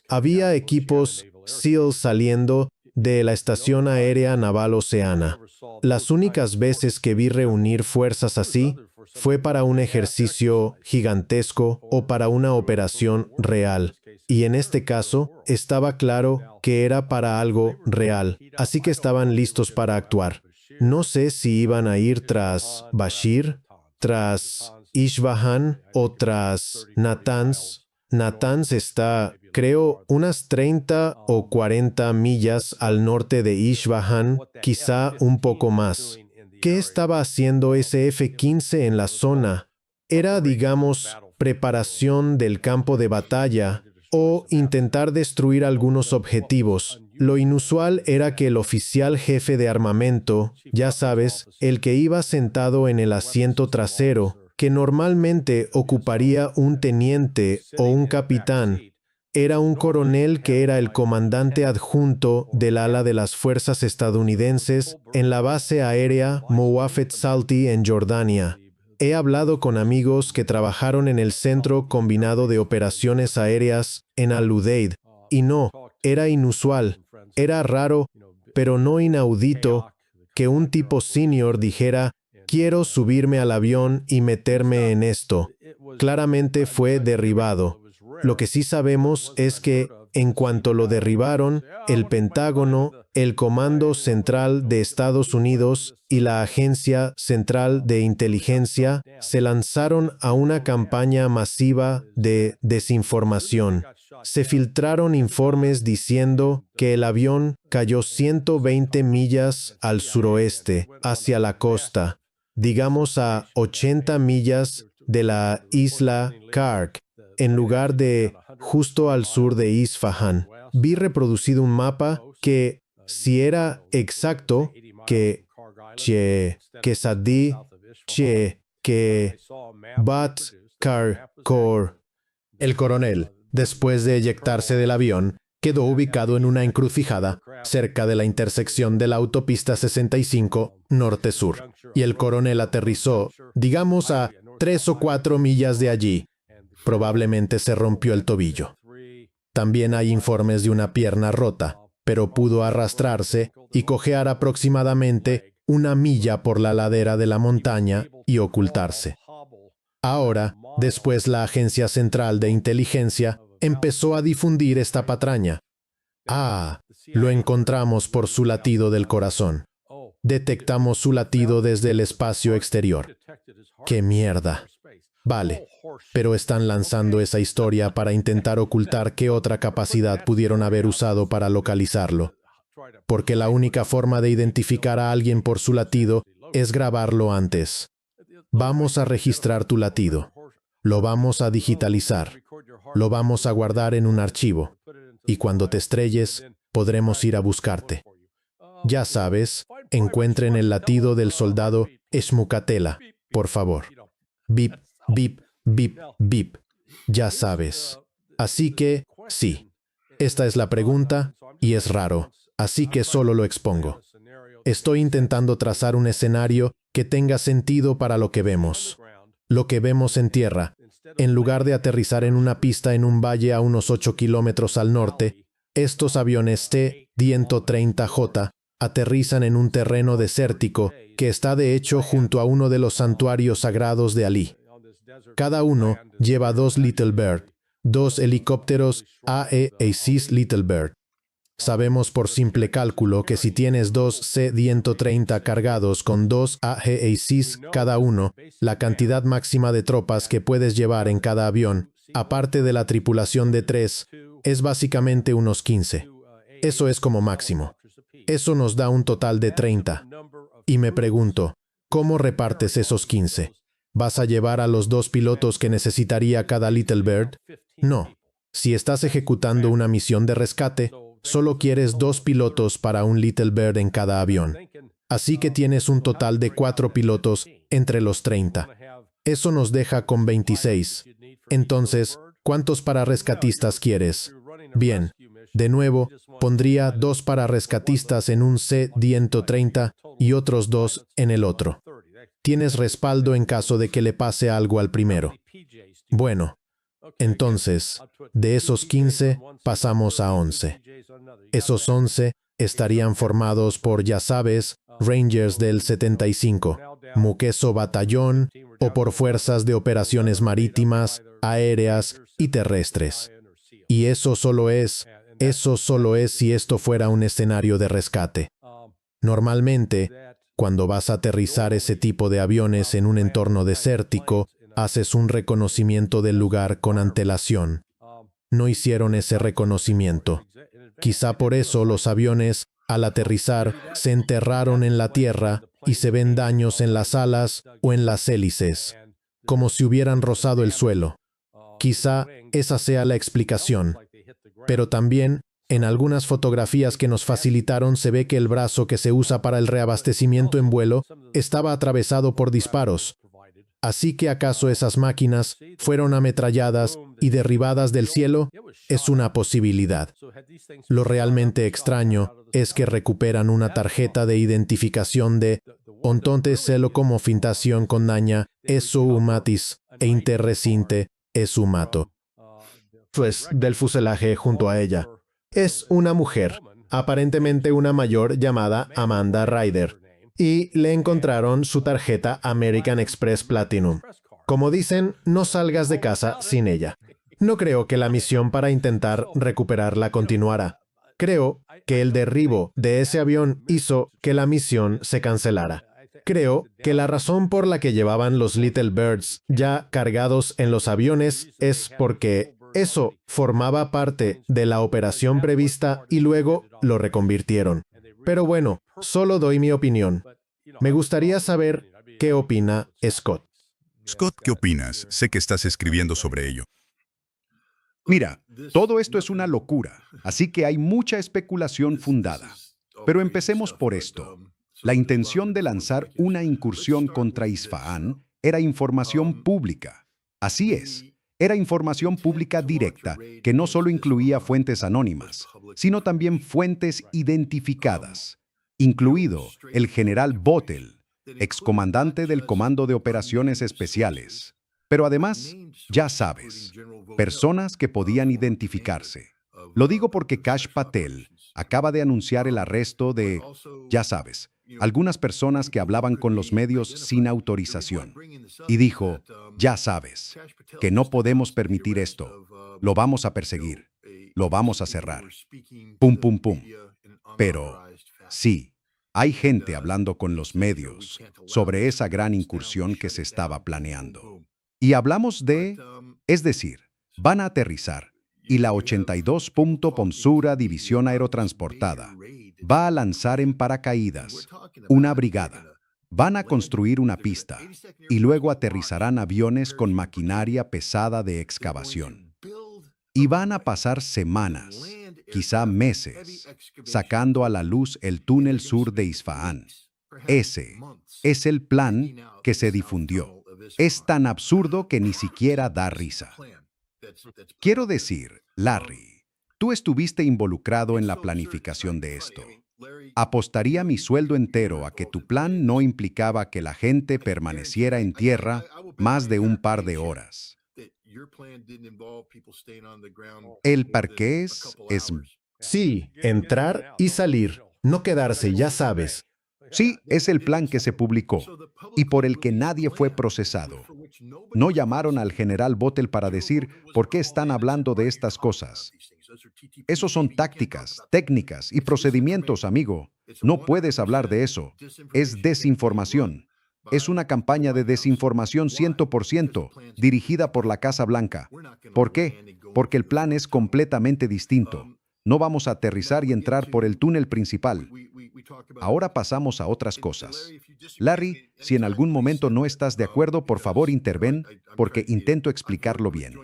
[SPEAKER 2] Había equipos SEAL saliendo de la Estación Aérea Naval Oceana. Las únicas veces que vi reunir fuerzas así fue para un ejercicio gigantesco o para una operación real. Y en este caso, estaba claro que era para algo real, así que estaban listos para actuar. No sé si iban a ir tras Bashir, tras Isfahan o tras Natanz. Natanz está, creo, unas 30 o 40 millas al norte de Isfahan, quizá un poco más. ¿Qué estaba haciendo ese F-15 en la zona? Era, digamos, preparación del campo de batalla o intentar destruir algunos objetivos. Lo inusual era que el oficial jefe de armamento, ya sabes, el que iba sentado en el asiento trasero, que normalmente ocuparía un teniente o un capitán, era un coronel que era el comandante adjunto del ala de las fuerzas estadounidenses en la base aérea Mowaffet Salti en Jordania. He hablado con amigos que trabajaron en el Centro Combinado de Operaciones Aéreas en Al-Udeid, y no, era inusual, era raro, pero no inaudito, que un tipo senior dijera, quiero subirme al avión y meterme en esto. Claramente fue derribado. Lo que sí sabemos es que, en cuanto lo derribaron, el Pentágono, el Comando Central de Estados Unidos y la Agencia Central de Inteligencia se lanzaron a una campaña masiva de desinformación. Se filtraron informes diciendo que el avión cayó 120 millas al suroeste, hacia la costa, digamos a 80 millas de la isla Kark, en lugar de justo al sur de Isfahan. Vi reproducido un mapa que, si era exacto, que Saddi, que Bat Kar Kor. El coronel, después de eyectarse del avión, quedó ubicado en una encrucijada cerca de la intersección de la autopista 65 norte-sur, y el coronel aterrizó, digamos, a 3 o 4 millas de allí. Probablemente se rompió el tobillo. También hay informes de una pierna rota, pero pudo arrastrarse y cojear aproximadamente 1 milla por la ladera de la montaña y ocultarse. Ahora, después la Agencia Central de Inteligencia empezó a difundir esta patraña. Ah, lo encontramos por su latido del corazón. Detectamos su latido desde el espacio exterior. ¡Qué mierda! Vale, pero están lanzando esa historia para intentar ocultar qué otra capacidad pudieron haber usado para localizarlo. Porque la única forma de identificar a alguien por su latido es grabarlo antes. Vamos a registrar tu latido. Lo vamos a digitalizar. Lo vamos a guardar en un archivo. Y cuando te estrelles, podremos ir a buscarte. Ya sabes, encuentren el latido del soldado Shmukatela, por favor. Bip, bip, bip, bip. Ya sabes. Así que, sí. Esta es la pregunta, y es raro, así que solo lo expongo. Estoy intentando trazar un escenario que tenga sentido para lo que vemos. Lo que vemos en tierra. En lugar de aterrizar en una pista en un valle a unos 8 kilómetros al norte, estos aviones T-130J aterrizan en un terreno desértico que está de hecho junto a uno de los santuarios sagrados de Alí. Cada uno lleva 2 Little Bird, 2 helicópteros AE-6 Little Bird. Sabemos por simple cálculo que si tienes 2 C-130 cargados con 2 AE-6 cada uno, la cantidad máxima de tropas que puedes llevar en cada avión, aparte de la tripulación de 3, es básicamente unos 15. Eso es como máximo. Eso nos da un total de 30. Y me pregunto, ¿cómo repartes esos 15? ¿Vas a llevar a los 2 pilotos que necesitaría cada Little Bird? No. Si estás ejecutando una misión de rescate, solo quieres 2 pilotos para un Little Bird en cada avión. Así que tienes un total de 4 pilotos entre los 30. Eso nos deja con 26. Entonces, ¿cuántos para rescatistas quieres? Bien, de nuevo, pondría 2 pararescatistas en un C-130 y otros 2 en el otro. Tienes respaldo en caso de que le pase algo al primero. Bueno, entonces, de esos 15 pasamos a 11. Esos 11 estarían formados por, ya sabes, Rangers del 75, Mukeso Batallón o por fuerzas de operaciones marítimas, aéreas y terrestres. Y eso solo es si esto fuera un escenario de rescate. Normalmente, cuando vas a aterrizar ese tipo de aviones en un entorno desértico, haces un reconocimiento del lugar con antelación. No hicieron ese reconocimiento. Quizá por eso los aviones, al aterrizar, se enterraron en la tierra y se ven daños en las alas o en las hélices, como si hubieran rozado el suelo. Quizá esa sea la explicación. Pero también, en algunas fotografías que nos facilitaron se ve que el brazo que se usa para el reabastecimiento en vuelo estaba atravesado por disparos. Así que ¿acaso esas máquinas fueron ametralladas y derribadas del cielo? Es una posibilidad. Lo realmente extraño es que recuperan una tarjeta de identificación de Ontonte Celo como fintación con daña, eso humatis, e interrecinte, es humato. Pues del fuselaje junto a ella. Es una mujer, aparentemente una mayor llamada Amanda Ryder. Y le encontraron su tarjeta American Express Platinum. Como dicen, no salgas de casa sin ella. No creo que la misión para intentar recuperarla continuara. Creo que el derribo de ese avión hizo que la misión se cancelara. Creo que la razón por la que llevaban los Little Birds ya cargados en los aviones es porque eso formaba parte de la operación prevista y luego lo reconvirtieron. Pero bueno, solo doy mi opinión. Me gustaría saber qué opina Scott.
[SPEAKER 1] Scott, ¿qué opinas? Sé que estás escribiendo sobre ello.
[SPEAKER 3] Mira, todo esto es una locura, así que hay mucha especulación fundada. Pero empecemos por esto. La intención de lanzar una incursión contra Isfahán era información pública. Así es, era información pública directa que no solo incluía fuentes anónimas, sino también fuentes identificadas, incluido el general Botel, excomandante del Comando de Operaciones Especiales. Pero además, ya sabes, personas que podían identificarse. Lo digo porque Kash Patel acaba de anunciar el arresto de, ya sabes, algunas personas que hablaban con los medios sin autorización. Y dijo, ya sabes, que no podemos permitir esto. Lo vamos a perseguir. Lo vamos a cerrar. Pum, pum, pum. Pero, sí, hay gente hablando con los medios sobre esa gran incursión que se estaba planeando. Y hablamos de, es decir, van a aterrizar y la 82 Ponsura División Aerotransportada va a lanzar en paracaídas una brigada. Van a construir una pista y luego aterrizarán aviones con maquinaria pesada de excavación. Y van a pasar semanas, quizá meses, sacando a la luz el túnel sur de Isfahán. Ese es el plan que se difundió. Es tan absurdo que ni siquiera da risa. Quiero decir, Larry, tú estuviste involucrado en la planificación de esto. Apostaría mi sueldo entero a que tu plan no implicaba que la gente permaneciera en tierra más de un par de horas. El parqués es...
[SPEAKER 2] Sí, entrar y salir, no quedarse, ya sabes.
[SPEAKER 3] Sí, es el plan que se publicó y por el que nadie fue procesado. No llamaron al general Botel para decir por qué están hablando de estas cosas. Esos son tácticas, técnicas y procedimientos, amigo. No puedes hablar de eso. Es desinformación. Es una campaña de desinformación 100%, dirigida por la Casa Blanca. ¿Por qué? Porque el plan es completamente distinto. No vamos a aterrizar y entrar por el túnel principal. Ahora pasamos a otras cosas. Larry, si en algún momento no estás de acuerdo, por favor interven, porque intento explicarlo bien.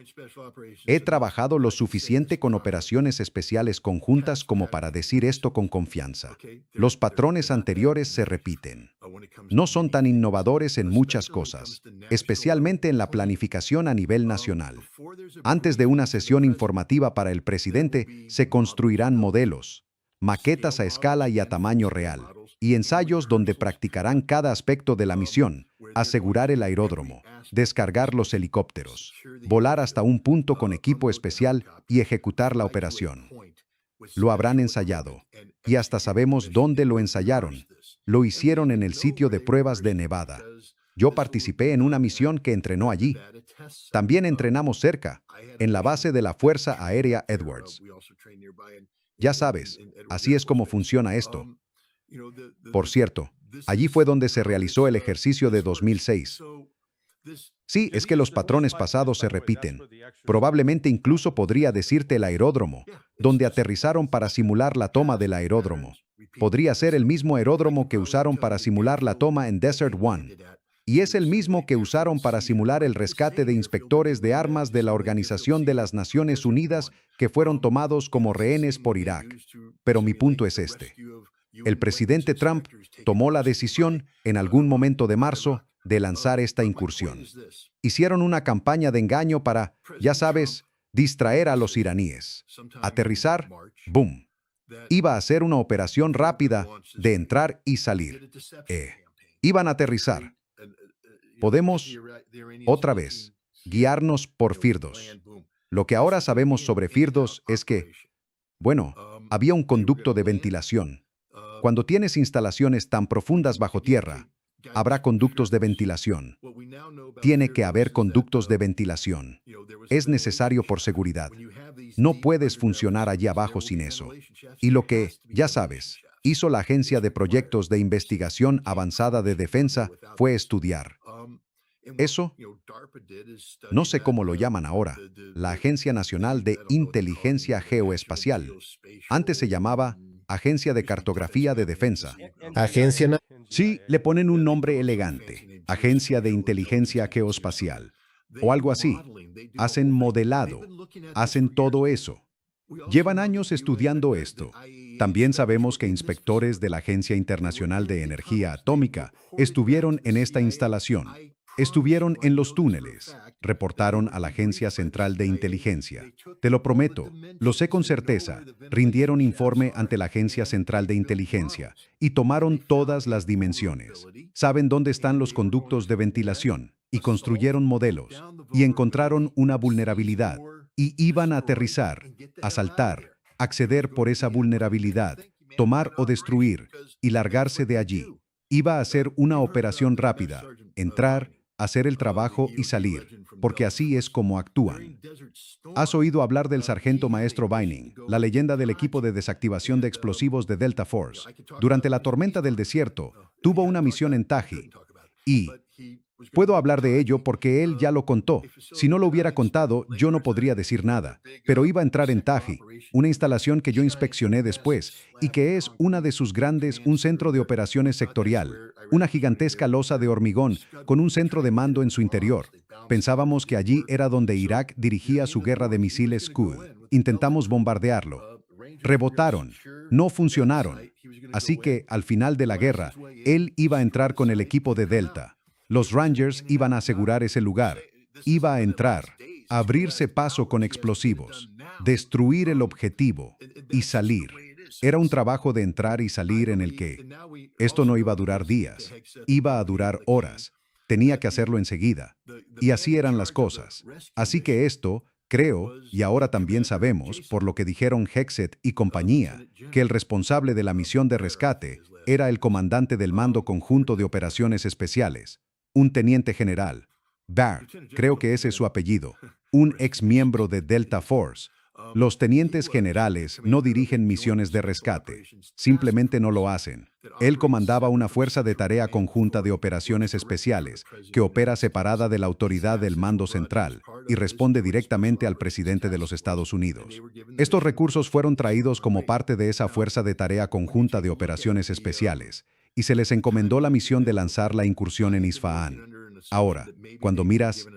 [SPEAKER 3] He trabajado lo suficiente con operaciones especiales conjuntas como para decir esto con confianza. Los patrones anteriores se repiten. No son tan innovadores en muchas cosas, especialmente en la planificación a nivel nacional. Antes de una sesión informativa para el presidente, se construirán modelos, maquetas a escala y a tamaño real, y ensayos donde practicarán cada aspecto de la misión, asegurar el aeródromo, descargar los helicópteros, volar hasta un punto con equipo especial y ejecutar la operación. Lo habrán ensayado, y hasta sabemos dónde lo ensayaron. Lo hicieron en el sitio de pruebas de Nevada. Yo participé en una misión que entrenó allí. También entrenamos cerca, en la base de la Fuerza Aérea Edwards. Ya sabes, así es como funciona esto. Por cierto, allí fue donde se realizó el ejercicio de 2006. Sí, es que los patrones pasados se repiten. Probablemente incluso podría decirte el aeródromo, donde aterrizaron para simular la toma del aeródromo. Podría ser el mismo aeródromo que usaron para simular la toma en Desert One. Y es el mismo que usaron para simular el rescate de inspectores de armas de la Organización de las Naciones Unidas que fueron tomados como rehenes por Irak. Pero mi punto es este. El presidente Trump tomó la decisión, en algún momento de marzo, de lanzar esta incursión. Hicieron una campaña de engaño para, ya sabes, distraer a los iraníes. Aterrizar, ¡boom! Iba a ser una operación rápida de entrar y salir. Iban a aterrizar. Podemos, otra vez, guiarnos por Firdos. Lo que ahora sabemos sobre Firdos es que, bueno, había un conducto de ventilación. Cuando tienes instalaciones tan profundas bajo tierra, habrá conductos de ventilación. Tiene que haber conductos de ventilación. Es necesario por seguridad. No puedes funcionar allí abajo sin eso. Y lo que, ya sabes, hizo la Agencia de Proyectos de Investigación Avanzada de Defensa fue estudiar. Eso, no sé cómo lo llaman ahora, la Agencia Nacional de Inteligencia Geoespacial. Antes se llamaba Agencia de Cartografía de Defensa. Sí, le ponen un nombre elegante, Agencia de Inteligencia Geoespacial, o algo así. Hacen modelado, hacen todo eso. Llevan años estudiando esto. También sabemos que inspectores de la Agencia Internacional de Energía Atómica estuvieron en esta instalación. Estuvieron en los túneles, reportaron a la Agencia Central de Inteligencia. Te lo prometo, lo sé con certeza, rindieron informe ante la Agencia Central de Inteligencia y tomaron todas las dimensiones. Saben dónde están los conductos de ventilación y construyeron modelos y encontraron una vulnerabilidad y iban a aterrizar, a saltar, acceder por esa vulnerabilidad, tomar o destruir y largarse de allí. Iba a ser una operación rápida, entrar, hacer el trabajo y salir, porque así es como actúan. ¿Has oído hablar del sargento maestro Vining, la leyenda del equipo de desactivación de explosivos de Delta Force? Durante la tormenta del desierto, tuvo una misión en Taji. Y puedo hablar de ello porque él ya lo contó. Si no lo hubiera contado, yo no podría decir nada. Pero iba a entrar en Taji, una instalación que yo inspeccioné después, y que es una de sus grandes, un centro de operaciones sectorial, una gigantesca losa de hormigón con un centro de mando en su interior. Pensábamos que allí era donde Irak dirigía su guerra de misiles Scud. Intentamos bombardearlo. Rebotaron. No funcionaron. Así que, al final de la guerra, él iba a entrar con el equipo de Delta. Los Rangers iban a asegurar ese lugar. Iba a entrar, abrirse paso con explosivos, destruir el objetivo y salir. Era un trabajo de entrar y salir en el que esto no iba a durar días, iba a durar horas. Tenía que hacerlo enseguida. Y así eran las cosas. Así que esto, creo, y ahora también sabemos, por lo que dijeron Hexet y compañía, que el responsable de la misión de rescate era el comandante del Mando Conjunto de Operaciones Especiales, un teniente general, Baird, creo que ese es su apellido, un ex miembro de Delta Force. Los tenientes generales no dirigen misiones de rescate, simplemente no lo hacen. Él comandaba una fuerza de tarea conjunta de operaciones especiales que opera separada de la autoridad del mando central y responde directamente al presidente de los Estados Unidos. Estos recursos fueron traídos como parte de esa fuerza de tarea conjunta de operaciones especiales y se les encomendó la misión de lanzar la incursión en Isfahán. Ahora, cuando miras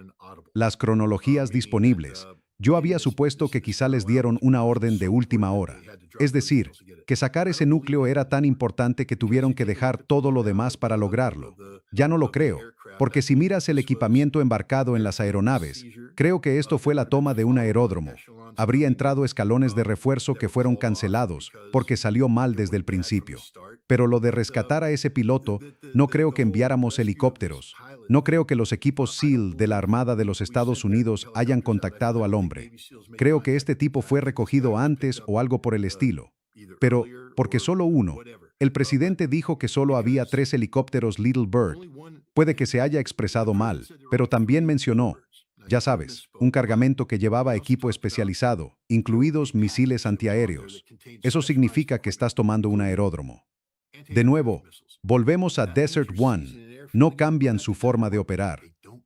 [SPEAKER 3] las cronologías disponibles, yo había supuesto que quizá les dieron una orden de última hora. Es decir, que sacar ese núcleo era tan importante que tuvieron que dejar todo lo demás para lograrlo. Ya no lo creo, porque si miras el equipamiento embarcado en las aeronaves, creo que esto fue la toma de un aeródromo. Habría entrado escalones de refuerzo que fueron cancelados porque salió mal desde el principio. Pero lo de rescatar a ese piloto, no creo que enviáramos helicópteros. No creo que los equipos SEAL de la Armada de los Estados Unidos hayan contactado al hombre. Creo que este tipo fue recogido antes o algo por el estilo. Pero, porque solo uno. El presidente dijo que solo había 3 helicópteros Little Bird. Puede que se haya expresado mal, pero también mencionó, ya sabes, un cargamento que llevaba equipo especializado, incluidos misiles antiaéreos. Eso significa que estás tomando un aeródromo. De nuevo, volvemos a Desert One. No cambian su forma de operar.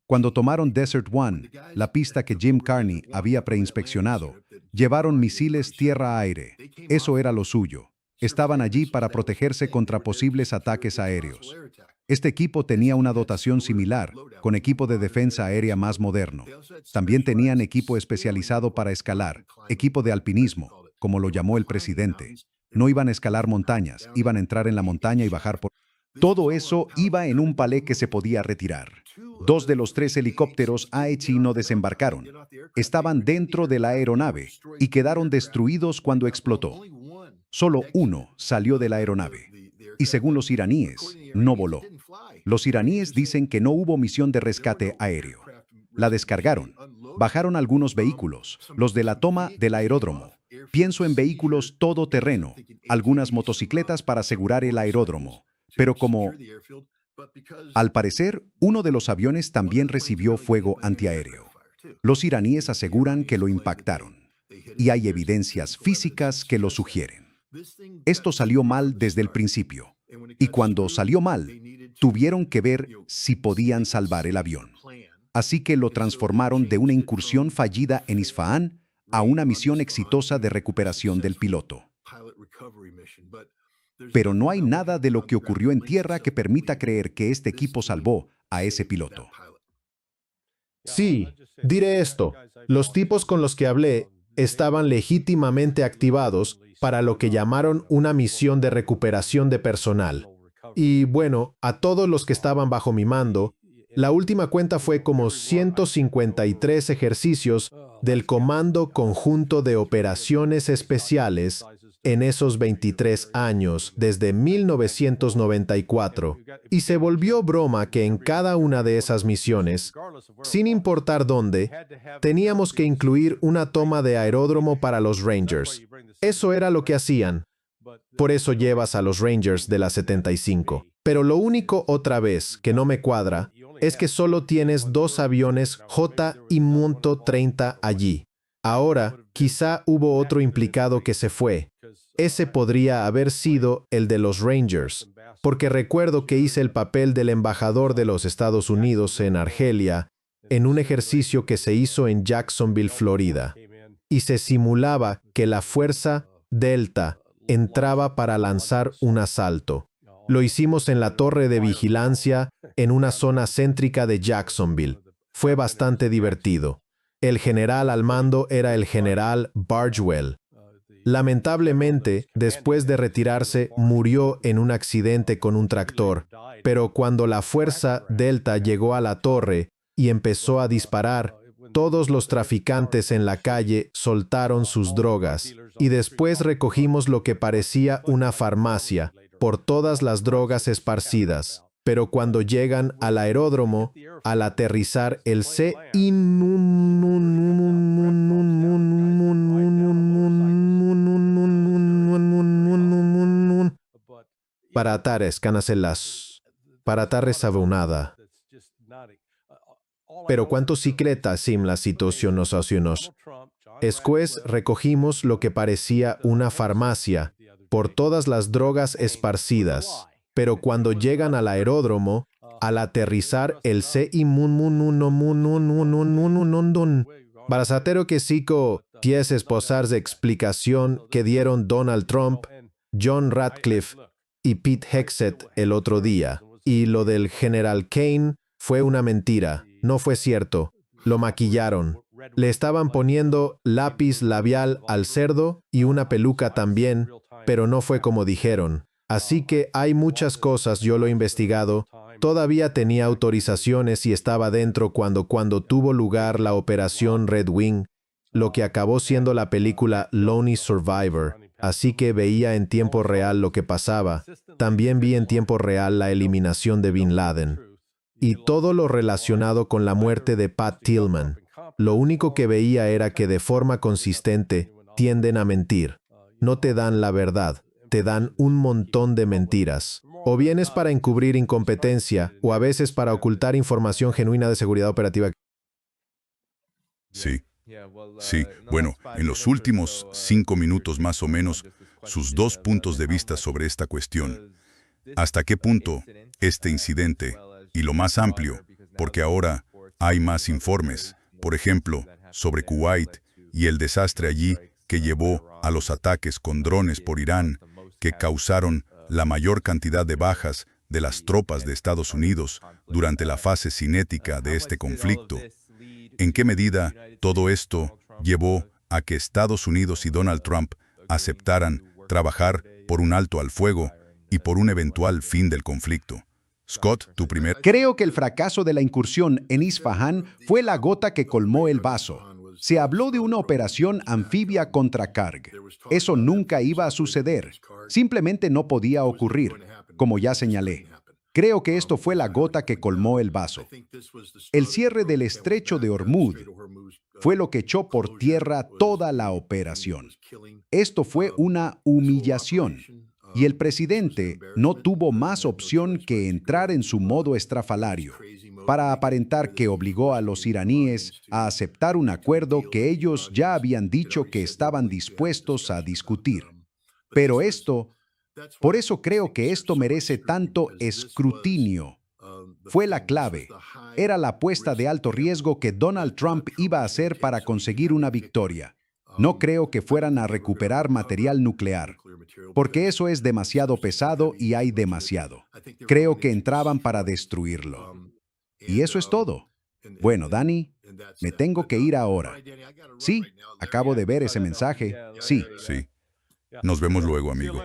[SPEAKER 3] Cuando tomaron Desert One, la pista que Jim Carney había preinspeccionado, llevaron misiles tierra-aire. Eso era lo suyo. Estaban allí para protegerse contra posibles ataques aéreos. Este equipo tenía una dotación similar, con equipo de defensa aérea más moderno. También tenían equipo especializado para escalar, equipo de alpinismo, como lo llamó el presidente. No iban a escalar montañas, iban a entrar en la montaña y bajar por... Todo eso iba en un palé que se podía retirar. 2 de los 3 helicópteros AE no desembarcaron. Estaban dentro de la aeronave y quedaron destruidos cuando explotó. Solo uno salió de la aeronave. Y según los iraníes, no voló. Los iraníes dicen que no hubo misión de rescate aéreo. La descargaron. Bajaron algunos vehículos, los de la toma del aeródromo. Pienso en vehículos todoterreno, algunas motocicletas para asegurar el aeródromo. Pero como... Al parecer, uno de los aviones también recibió fuego antiaéreo. Los iraníes aseguran que lo impactaron. Y hay evidencias físicas que lo sugieren. Esto salió mal desde el principio. Y cuando salió mal, tuvieron que ver si podían salvar el avión. Así que lo transformaron de una incursión fallida en Isfahán a una misión exitosa de recuperación del piloto. Pero no hay nada de lo que ocurrió en tierra que permita creer que este equipo salvó a ese piloto.
[SPEAKER 2] Sí, diré esto. Los tipos con los que hablé estaban legítimamente activados para lo que llamaron una misión de recuperación de personal. Y bueno, a todos los que estaban bajo mi mando, la última cuenta fue como 153 ejercicios del Comando Conjunto de Operaciones Especiales en esos 23 años, desde 1994. Y se volvió broma que en cada una de esas misiones, sin importar dónde, teníamos que incluir una toma de aeródromo para los Rangers. Eso era lo que hacían. Por eso llevas a los Rangers de la 75. Pero lo único, otra vez, que no me cuadra, es que solo tienes 2 aviones J-30 allí. Ahora, quizá hubo otro implicado que se fue. Ese podría haber sido el de los Rangers, porque recuerdo que hice el papel del embajador de los Estados Unidos en Argelia en un ejercicio que se hizo en Jacksonville, Florida, y se simulaba que la Fuerza Delta entraba para lanzar un asalto. Lo hicimos en la torre de vigilancia en una zona céntrica de Jacksonville. Fue bastante divertido. El general al mando era el general Bargewell. Lamentablemente, después de retirarse, murió en un accidente con un tractor, pero cuando la Fuerza Delta llegó a la torre y empezó a disparar, todos los traficantes en la calle soltaron sus drogas y después recogimos lo que parecía una farmacia por todas las drogas esparcidas. Pero cuando llegan al aeródromo, al aterrizar el C para atares canacelas, para atares sabonada. Pero cuántos cicletas sim la situación nos acionos. Después recogimos lo que parecía una farmacia por todas las drogas esparcidas. Pero cuando llegan al aeródromo, al aterrizar el Barasatero que sico pies esposar de explicación que dieron Donald Trump, John Ratcliffe y Pete Hegseth el otro día. Y lo del general Kane fue una mentira, no fue cierto. Lo maquillaron. Le estaban poniendo lápiz labial al cerdo y una peluca también, pero no fue como dijeron. Así que hay muchas cosas, yo lo he investigado. Todavía tenía autorizaciones y estaba dentro cuando tuvo lugar la operación Red Wing, lo que acabó siendo la película Lonely Survivor. Así que veía en tiempo real lo que pasaba. También vi en tiempo real la eliminación de Bin Laden. Y todo lo relacionado con la muerte de Pat Tillman. Lo único que veía era que de forma consistente tienden a mentir. No te dan la verdad, te dan un montón de mentiras. O bien es para encubrir incompetencia, o a veces para ocultar información genuina de seguridad operativa.
[SPEAKER 1] Sí. Sí, bueno, en los últimos 5 minutos más o menos, sus 2 puntos de vista sobre esta cuestión. ¿Hasta qué punto este incidente, y lo más amplio, porque ahora hay más informes, por ejemplo, sobre Kuwait y el desastre allí que llevó a los ataques con drones por Irán, que causaron la mayor cantidad de bajas de las tropas de Estados Unidos durante la fase cinética de este conflicto? ¿En qué medida todo esto llevó a que Estados Unidos y Donald Trump aceptaran trabajar por un alto al fuego y por un eventual fin del conflicto? Scott, tu primer...
[SPEAKER 3] Creo que el fracaso de la incursión en Isfahán fue la gota que colmó el vaso. Se habló de una operación anfibia contra Karg. Eso nunca iba a suceder. Simplemente no podía ocurrir, como ya señalé. Creo que esto fue la gota que colmó el vaso. El cierre del estrecho de Hormuz fue lo que echó por tierra toda la operación. Esto fue una humillación, y el presidente no tuvo más opción que entrar en su modo estrafalario para aparentar que obligó a los iraníes a aceptar un acuerdo que ellos ya habían dicho que estaban dispuestos a discutir. Pero por eso creo que esto merece tanto escrutinio. Fue la clave. Era la apuesta de alto riesgo que Donald Trump iba a hacer para conseguir una victoria. No creo que fueran a recuperar material nuclear, porque eso es demasiado pesado y hay demasiado. Creo que entraban para destruirlo. Y eso es todo. Bueno, Danny, me tengo que ir ahora. Sí, acabo de ver ese mensaje. Sí.
[SPEAKER 1] Sí. Nos vemos luego, amigo.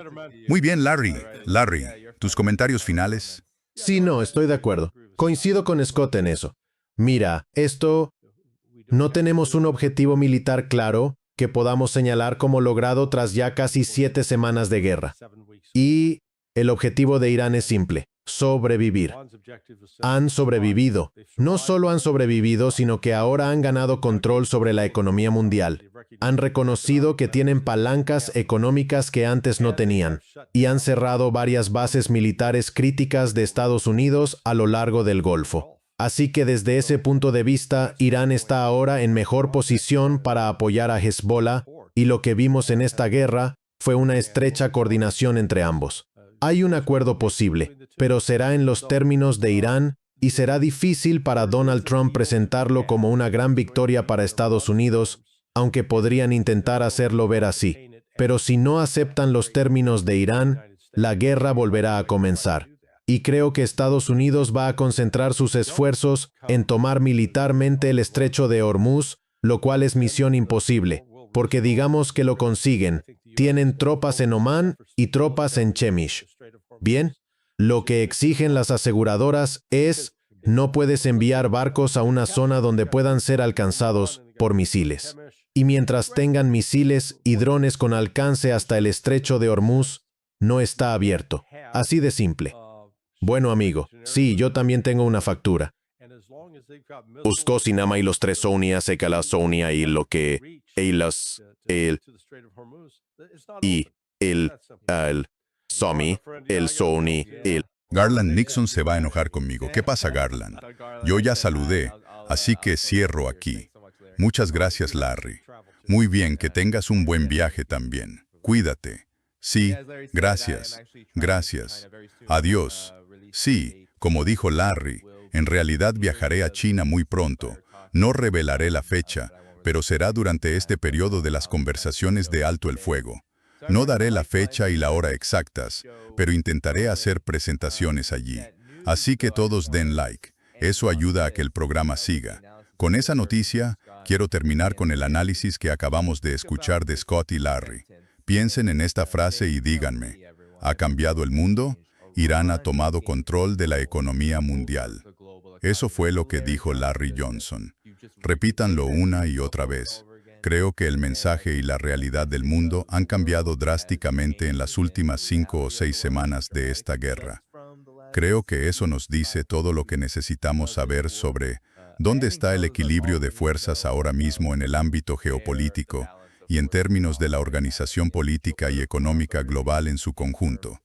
[SPEAKER 1] Muy bien, Larry. Larry, ¿tus comentarios finales?
[SPEAKER 2] Sí, no, estoy de acuerdo. Coincido con Scott en eso. Mira, no tenemos un objetivo militar claro que podamos señalar como logrado tras ya casi 7 semanas de guerra. Y el objetivo de Irán es simple: sobrevivir. Han sobrevivido. No solo han sobrevivido, sino que ahora han ganado control sobre la economía mundial. Han reconocido que tienen palancas económicas que antes no tenían, y han cerrado varias bases militares críticas de Estados Unidos a lo largo del Golfo. Así que desde ese punto de vista, Irán está ahora en mejor posición para apoyar a Hezbollah, y lo que vimos en esta guerra fue una estrecha coordinación entre ambos. Hay un acuerdo posible, pero será en los términos de Irán y será difícil para Donald Trump presentarlo como una gran victoria para Estados Unidos, aunque podrían intentar hacerlo ver así. Pero si no aceptan los términos de Irán, la guerra volverá a comenzar. Y creo que Estados Unidos va a concentrar sus esfuerzos en tomar militarmente el estrecho de Hormuz, lo cual es misión imposible, porque digamos que lo consiguen. Tienen tropas en Omán y tropas en Chemish. Bien, lo que exigen las aseguradoras es: no puedes enviar barcos a una zona donde puedan ser alcanzados por misiles. Y mientras tengan misiles y drones con alcance hasta el estrecho de Hormuz, no está abierto. Así de simple. Bueno, amigo, sí, yo también tengo una factura. Uskosinama y los 3 Sonia, Sekala Sonia y lo que... el Somi, el Sony, el...
[SPEAKER 1] Garland Nixon se va a enojar conmigo. ¿Qué pasa, Garland? Yo ya saludé, así que cierro aquí. Muchas gracias, Larry. Muy bien, que tengas un buen viaje también. Cuídate. Sí, gracias. Gracias. Adiós. Sí, como dijo Larry, en realidad viajaré a China muy pronto. No revelaré la fecha, pero será durante este periodo de las conversaciones de alto el fuego. No daré la fecha y la hora exactas, pero intentaré hacer presentaciones allí. Así que todos den like. Eso ayuda a que el programa siga. Con esa noticia, Quiero terminar con el análisis que acabamos de escuchar de Scott y Larry. Piensen en esta frase y díganme, ¿ha cambiado el mundo? Irán ha tomado control de la economía mundial. Eso fue lo que dijo Larry Johnson. Repítanlo una y otra vez. Creo que el mensaje y la realidad del mundo han cambiado drásticamente en las últimas 5 o 6 semanas de esta guerra. Creo que eso nos dice todo lo que necesitamos saber sobre dónde está el equilibrio de fuerzas ahora mismo en el ámbito geopolítico y en términos de la organización política y económica global en su conjunto.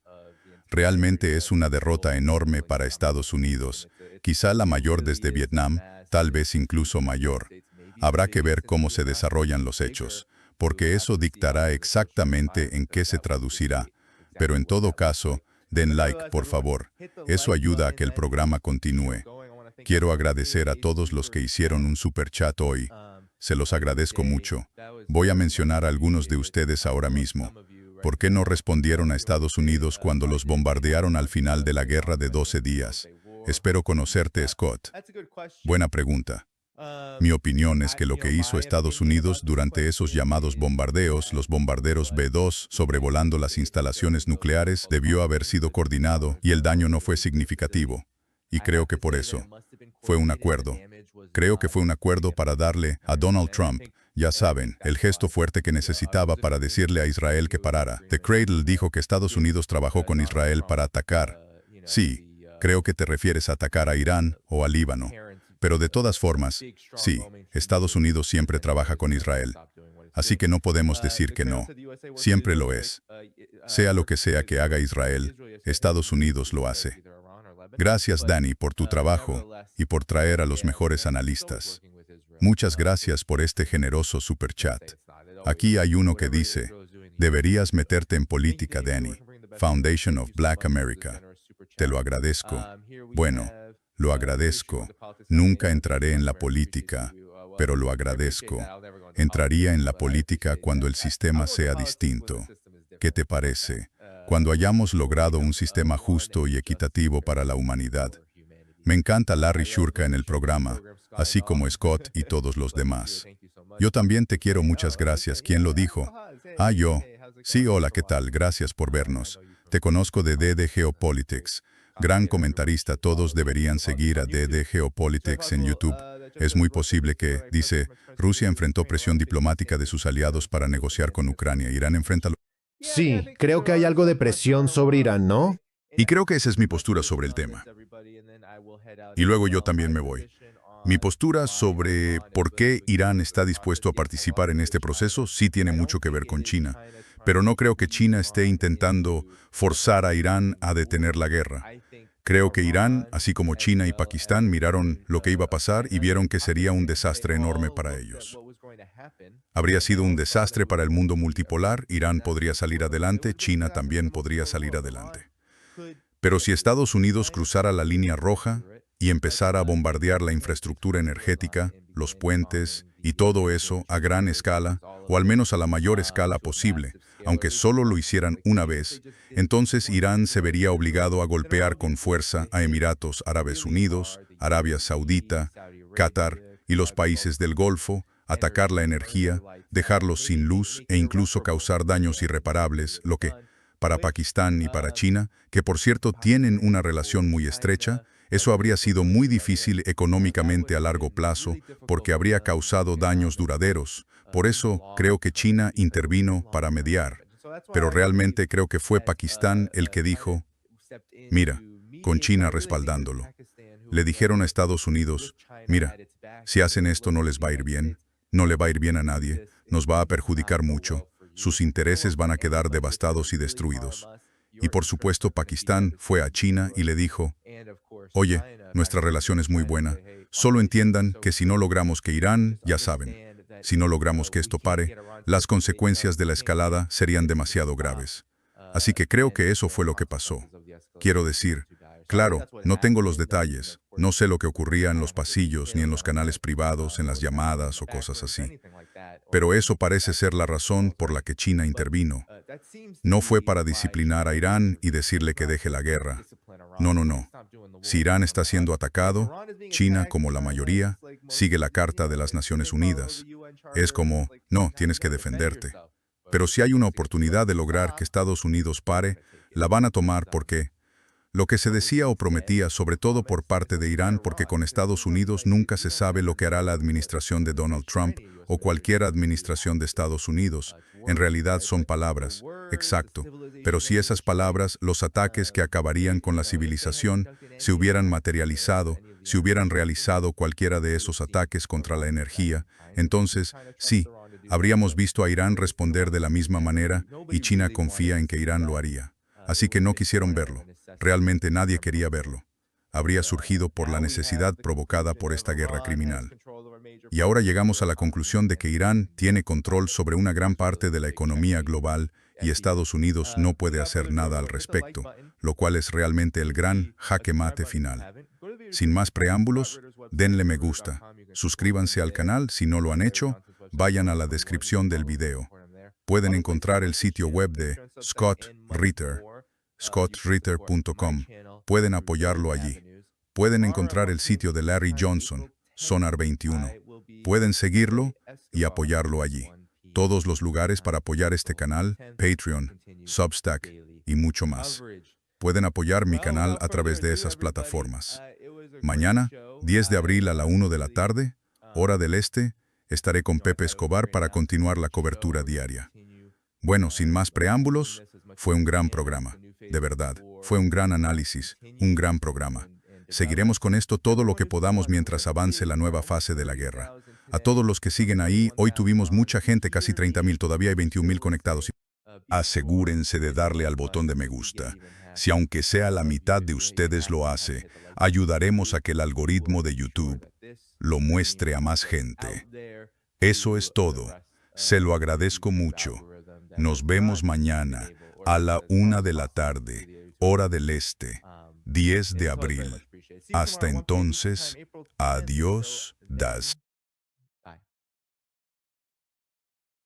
[SPEAKER 1] Realmente es una derrota enorme para Estados Unidos, quizá la mayor desde Vietnam, tal vez incluso mayor. Habrá que ver cómo se desarrollan los hechos, porque eso dictará exactamente en qué se traducirá. Pero en todo caso, den like, por favor. Eso ayuda a que el programa continúe. Quiero agradecer a todos los que hicieron un superchat hoy. Se los agradezco mucho. Voy a mencionar a algunos de ustedes ahora mismo. ¿Por qué no respondieron a Estados Unidos cuando los bombardearon al final de la guerra de 12 días? Espero conocerte, Scott. Buena pregunta. Mi opinión es que lo que hizo Estados Unidos durante esos llamados bombardeos, los bombarderos B-2, sobrevolando las instalaciones nucleares, debió haber sido coordinado y el daño no fue significativo. Y creo que por eso fue un acuerdo. Creo que fue un acuerdo para darle a Donald Trump, ya saben, el gesto fuerte que necesitaba para decirle a Israel que parara. The Cradle dijo que Estados Unidos trabajó con Israel para atacar. Sí, creo que te refieres a atacar a Irán o a Líbano. Pero de todas formas, sí, Estados Unidos siempre trabaja con Israel. Así que no podemos decir que no. Siempre lo es. Sea lo que sea que haga Israel, Estados Unidos lo hace. Gracias, Danny, por tu trabajo y por traer a los mejores analistas. Muchas gracias por este generoso superchat. Aquí hay uno que dice, deberías meterte en política, Danny. Foundation of Black America. Te lo agradezco. Bueno, lo agradezco. Nunca entraré en la política, pero lo agradezco. Entraría en la política cuando el sistema sea distinto. ¿Qué te parece? Cuando hayamos logrado un sistema justo y equitativo para la humanidad. Me encanta Larry Shurka en el programa, así como Scott y todos los demás. Yo también te quiero, muchas gracias. ¿Quién lo dijo? Yo. Sí, hola, ¿qué tal? Gracias por vernos. Te conozco de DD Geopolitics. Gran comentarista, todos deberían seguir a DD Geopolitics en YouTube. Es muy posible que, dice, Rusia enfrentó presión diplomática de sus aliados para negociar con Ucrania. Irán enfrenta...
[SPEAKER 2] Sí, creo que hay algo de presión sobre Irán, ¿no?
[SPEAKER 1] Y creo que esa es mi postura sobre el tema. Y luego yo también me voy. Mi postura sobre por qué Irán está dispuesto a participar en este proceso sí tiene mucho que ver con China, pero no creo que China esté intentando forzar a Irán a detener la guerra. Creo que Irán, así como China y Pakistán, miraron lo que iba a pasar y vieron que sería un desastre enorme para ellos. Habría sido un desastre para el mundo multipolar, Irán podría salir adelante, China también podría salir adelante. Pero si Estados Unidos cruzara la línea roja y empezara a bombardear la infraestructura energética, los puentes y todo eso a gran escala, o al menos a la mayor escala posible, aunque solo lo hicieran una vez, entonces Irán se vería obligado a golpear con fuerza a Emiratos Árabes Unidos, Arabia Saudita, Qatar y los países del Golfo, atacar la energía, dejarlos sin luz e incluso causar daños irreparables, lo que, para Pakistán y para China, que por cierto tienen una relación muy estrecha, eso habría sido muy difícil económicamente a largo plazo porque habría causado daños duraderos. Por eso creo que China intervino para mediar. Pero realmente creo que fue Pakistán el que dijo, mira, con China respaldándolo. Le dijeron a Estados Unidos, mira, si hacen esto no les va a ir bien, no le va a ir bien a nadie, nos va a perjudicar mucho, sus intereses van a quedar devastados y destruidos. Y por supuesto Pakistán fue a China y le dijo, oye, nuestra relación es muy buena, solo entiendan que si no logramos que Irán, ya saben, si no logramos que esto pare, las consecuencias de la escalada serían demasiado graves. Así que creo que eso fue lo que pasó. Quiero decir, claro, no tengo los detalles, no sé lo que ocurría en los pasillos ni en los canales privados, en las llamadas o cosas así. Pero eso parece ser la razón por la que China intervino. No fue para disciplinar a Irán y decirle que deje la guerra. No. Si Irán está siendo atacado, China, como la mayoría, sigue la Carta de las Naciones Unidas. Es como, no, tienes que defenderte. Pero si hay una oportunidad de lograr que Estados Unidos pare, la van a tomar porque lo que se decía o prometía, sobre todo por parte de Irán, porque con Estados Unidos nunca se sabe lo que hará la administración de Donald Trump o cualquier administración de Estados Unidos. En realidad son palabras, exacto. Pero si esas palabras, los ataques que acabarían con la civilización, se hubieran materializado, si hubieran realizado cualquiera de esos ataques contra la energía, entonces, sí, habríamos visto a Irán responder de la misma manera y China confía en que Irán lo haría. Así que no quisieron verlo. Realmente nadie quería verlo. Habría surgido por la necesidad provocada por esta guerra criminal. Y ahora llegamos a la conclusión de que Irán tiene control sobre una gran parte de la economía global y Estados Unidos no puede hacer nada al respecto, lo cual es realmente el gran jaque mate final. Sin más preámbulos, denle me gusta, suscríbanse al canal si no lo han hecho, vayan a la descripción del video. Pueden encontrar el sitio web de Scott Ritter, scottritter.com. Pueden apoyarlo allí. Pueden encontrar el sitio de Larry Johnson, Sonar 21. Pueden seguirlo y apoyarlo allí. Todos los lugares para apoyar este canal, Patreon, Substack y mucho más. Pueden apoyar mi canal a través de esas plataformas. Mañana, 10 de abril a la 1 de la tarde, hora del este, estaré con Pepe Escobar para continuar la cobertura diaria. Bueno, sin más preámbulos, fue un gran programa. De verdad, fue un gran análisis, un gran programa. Seguiremos con esto todo lo que podamos mientras avance la nueva fase de la guerra. A todos los que siguen ahí, hoy tuvimos mucha gente, casi 30,000, todavía hay 21,000 conectados. Asegúrense de darle al botón de me gusta. Si aunque sea la mitad de ustedes lo hace, ayudaremos a que el algoritmo de YouTube lo muestre a más gente. Eso es todo. Se lo agradezco mucho. Nos vemos mañana a la 1 de la tarde, hora del este, 10 de abril. Hasta entonces, adiós, das.